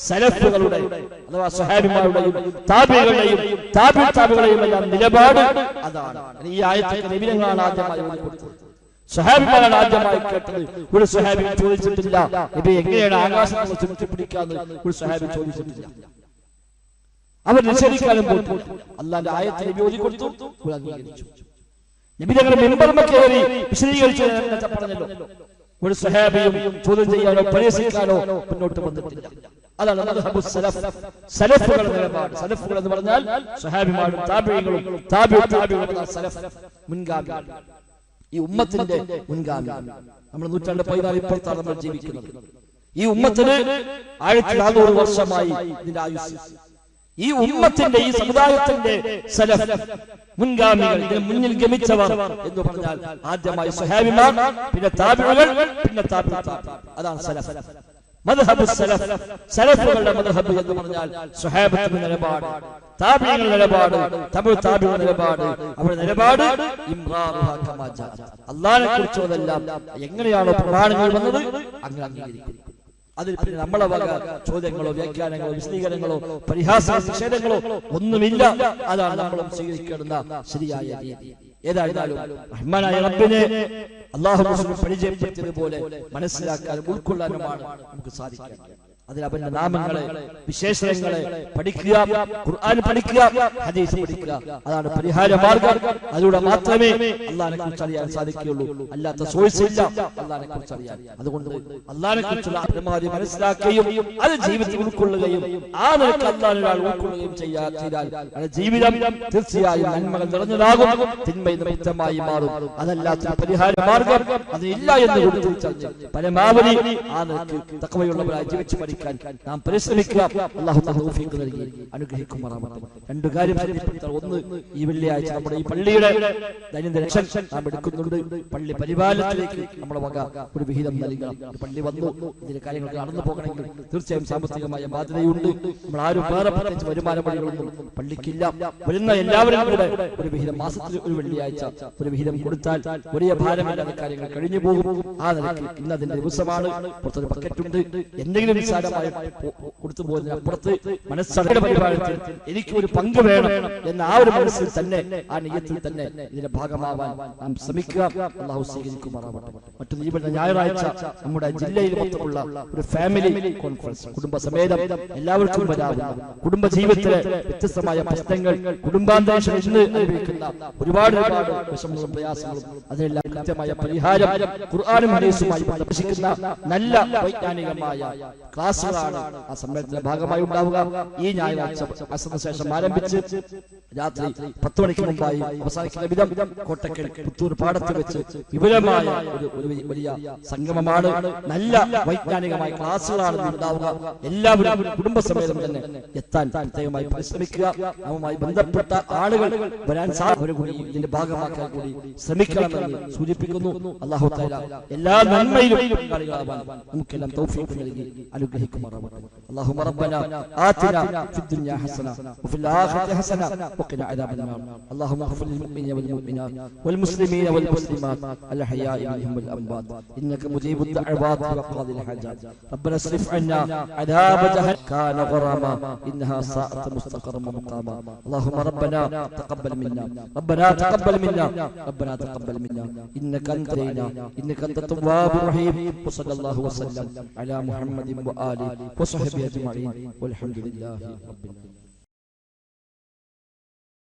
സലഫുകളുടെ അഥവാ സ്വഹാബിമാരുടെയും താബിഈകളുടെയും താബിഈകളുടെയും എല്ലാം നിലപാട് അതാണ്. ഈ ആയത്തിൽ നബിയാണ് ആദ്യമായി കൊടുത്തത്, സ്വഹാബിമാരാണ് ആദ്യമായി കേട്ടത്. ഒരു സ്വഹാബി ചോദിച്ചിട്ടില്ല നബി എങ്ങനെയാണ് ആകാശത്തെ ചുറ്റിപ്പിടിക്കാന്ന്, ഒരു സ്വഹാബി ചോദിച്ചിട്ടില്ല. അവർ നിഷേധിക്കാനും പോയി. അല്ലാഹുവിന്റെ ആയത്തിൽ നബി ഓതി കൊടുത്തു, അംഗീകരിച്ചു. നബി തങ്ങളുടെ മിമ്പറിൽ കയറി വിശദീകരിച്ചു പറഞ്ഞല്ലോ, ഒരു സ്വഹാബിയും ചോദ്യം ചെയ്യാനോ പരിഹസിക്കാനോ മുന്നോട്ട് വന്നിട്ടില്ല. അതാണ് മദ്ഹബു സലഫ്, സലഫുകളുടെ നിലപാട്. സലഫുകൾ എന്ന് പറഞ്ഞാൽ സ്വഹാബിമാരും താബിഈകളും താബിഈകളും സലഫ്, മുൻഗാമികൾ, ഈ ഉമ്മത്തിന്റെ മുൻഗാമികൾ. നമ്മൾ 114 ഇപ്പുറത്താണ് നമ്മൾ ജീവിക്കുന്നത്. ഈ ഉമ്മത്തിന് 1400 വർഷമായി ഇതിന്റെ ആയുസ്. ഈ ഉമ്മത്തിന്റെ, ഈ സമുദായത്തിന്റെ സലഫ്, മുൻഗാമികൾ, ഇതിന് മുന്നിൽ ഗമിച്ചവർ എന്ന് പറഞ്ഞാൽ ആദ്യമായി സ്വഹാബിമാർ, പിന്നെ താബിഈകൾ, പിന്നെ താബിഈ. അതാണ് സലഫ്. മദ്ഹബു സലഫ്, സലഫുകളുടെ മദ്ഹബ് എന്ന് പറഞ്ഞാൽ സ്വഹാബത്തിന്റെ നിലപാട്, താബിഈകളുടെ നിലപാട്, താബിഈകളുടെ നിലപാട്. അവരുടെ നിലപാട് ഇംറാറുഹ കമാ ജാ, അല്ലാഹുവിനെ കുറിച്ചുള്ളതെല്ലാം എങ്ങനെയാണോ പ്രമാണങ്ങൾ വന്നത് അങ്ങനെ അംഗീകരിക്കും. അതിൽ പിന്നെ നമ്മളെ വക ചോദ്യങ്ങളോ വ്യാഖ്യാനങ്ങളോ വിശദീകരണങ്ങളോ പരിഹാസ നിഷേധങ്ങളോ ഒന്നുമില്ല. അതാണ് നമ്മളും സ്വീകരിക്കേണ്ടുന്ന ശരിയായ രീതി. ഏതായിരുന്നാലും റഹ്മാനായ റബ്ബിനെ അല്ലാഹു പരിചയപ്പെടുത്തിയതുപോലെ മനസ്സിലാക്കാനും ഉൾക്കൊള്ളാനുമാണ് നമുക്ക് സാധിക്കുന്നത്. അതിൽ അവന്റെ നാമങ്ങളെ വിശേഷണങ്ങളെ പഠിക്കുക, ഖുർആൻ പഠിക്കുക, ഹദീസ് പഠിക്കുക. അതാണ് പരിഹാര മാർഗം. അതിലൂടെ മാത്രമേ അല്ലാഹുവിനെ കുറിച്ച് അറിയാൻ സാധിക്കുകയുള്ളൂ. അല്ലാത്ത സോഴ്സ് ഇല്ല അല്ലാഹുവിനെ കുറിച്ച് അറിയാൻ. അതുകൊണ്ട് അല്ലാഹുവിനെ കുറിച്ചുള്ള പരമാവധി മനസ്സിലാക്കുകയും അത് ജീവിതത്തിൽ ഉൾക്കൊള്ളുകയും ആ നിലയ്ക്ക് അല്ലാഹുവിനെ ഉൾക്കൊള്ളുകയും ചെയ്താൽ ജീവിതം തീർച്ചയായും നന്മകൾ നിറഞ്ഞതാകും, തിന്മയിൽ വ്യക്തമായി മാറും. അതല്ലാത്ത പരിഹാര മാർഗം അതില്ല എന്ന് തിരിച്ചറിഞ്ഞ് പരമാവധി ആ നിലയ്ക്ക് തഖ്വയുള്ളവരായി ജീവിച്ചു പഠിക്കാൻ നാം പരിശ്രമിക്കുക. അല്ലാഹു തൗഫീഖ് നൽകി അനുഗ്രഹിക്കുമാറാവട്ടെ. രണ്ട് കാര്യം ശ്രദ്ധിക്കുക. ഒന്ന്, ഈ വെള്ളിയാഴ്ച നമ്മുടെ ഈ പള്ളിയുടെ ദൈനംദിന നാം എടുക്കുന്നുണ്ട്. പള്ളി പരിപാലനത്തിലേക്ക് നമ്മുടെ വക ഒരു വിഹിതം നൽകണം. പള്ളി വന്നു ഇതിന്റെ കാര്യങ്ങൾ നടന്നു പോകണമെങ്കിൽ തീർച്ചയായും സാമ്പത്തികമായ ബാധ്യതയുണ്ട്. നമ്മൾ ആരും വേറെ പ്രത്യേകിച്ച് വരുമാന വഴികളൊന്നും പള്ളിക്കില്ല. വരുന്ന എല്ലാവരും കൂടെ ഒരു വിഹിതം, മാസത്തിൽ ഒരു വെള്ളിയാഴ്ച ഒരു വിഹിതം കൊടുത്താൽ വലിയ ഭാരമില്ലാത്ത കാര്യങ്ങൾ കഴിഞ്ഞു പോകും. ആ നിലയ്ക്ക് ഇന്ന് അതിന്റെ ദിവസമാണ്. പുറത്തൊരു ബക്കറ്റുണ്ട്. എന്തെങ്കിലും കൊടുത്തു പോകുന്നതിനപ്പുറത്ത് മനസ്സയുടെ പരിപാലനത്തിൽ എനിക്ക് ഒരു പങ്ക് വേണം എന്ന ആ ഒരു മനസ്സിൽ തന്നെ, ആ നിയ്യത്തിൽ തന്നെ ഇതിന്റെ ഭാഗമാവാൻ നാം ശ്രമിക്കുക. അല്ലാഹു സ്വീകരിക്കുമാറാവട്ടെ. മറ്റു ഈ ഞായറാഴ്ച നമ്മുടെ ജില്ലയിൽ മൊത്തമുള്ള ഒരു ഫാമിലി കോൺഫറൻസ്, കുടുംബസമേതം എല്ലാവർക്കും വരാവുന്ന, കുടുംബ ജീവിതത്തിലെ വ്യത്യസ്തമായ പ്രശ്നങ്ങൾ, കുടുംബാന്തരീക്ഷം ഇന്ന് അനുഭവിക്കുന്ന ഒരുപാട് വിഷമങ്ങളും പ്രയാസങ്ങളും അതിനെല്ലാം കൃത്യമായ പരിഹാരം ഖുർആനും ഹദീസുമായി ബന്ധപ്പെട്ടിരിക്കുന്ന നല്ല വൈജ്ഞാനികമായ ക്ലാസുകളാണ് ആ സമ്മേളനത്തിന്റെ ഭാഗമായി ഉണ്ടാവുക. ഈ ഞായറാഴ്ച അസറിന് ശേഷം ആരംഭിച്ച് രാത്രി 10 മണിക്ക് മുമ്പായി അവസാനിക്കുന്ന വിധം കോട്ടക്കൽ പുത്തൂർ പാടത്ത് വെച്ച് വിപുലമായ ഒരു വലിയ സംഗമമാണ്. നല്ല വൈജ്ഞാനികമായ ക്ലാസുകളാണ് ഉണ്ടാവുക. എല്ലാവരും കുടുംബസമേതം തന്നെ എത്താൻ പ്രത്യേകമായി പരിശ്രമിക്കുക. അതുമായി ബന്ധപ്പെട്ട ആളുകൾ വരാൻ കൂടി ഇതിന്റെ ഭാഗമാക്കാൻ കൂടി ശ്രമിക്കണമെന്ന് സൂചിപ്പിക്കുന്നു. അല്ലാഹു തആല എല്ലാ നന്മയിലും പങ്കാളികളാവാൻ നമുക്കെല്ലാം തൗഫീഖ് നൽകി അനുഗ്രഹിക്കുമാറാവട്ടെ. اللهم ربنا آتنا في الدنيا حسنة وفي الآخرة حسنة وقنا عذاب النار. اللهم اغفر للمؤمنين والمؤمنات والمسلمين والمسلمات الأحياء منهم والأموات إنك مجيب الدعوات وقاضي الحاجات. ربنا اصرف عنا عذاب جهنم كان غراما إنها ساءت مستقرا ومقاما. اللهم ربنا تقبل منا، ربنا تقبل منا، ربنا تقبل منا إنك أنت التواب الرحيم. وصلى الله وسلم على محمد وآله آله وصحبه أجمعين والحمد لله رب العالمين.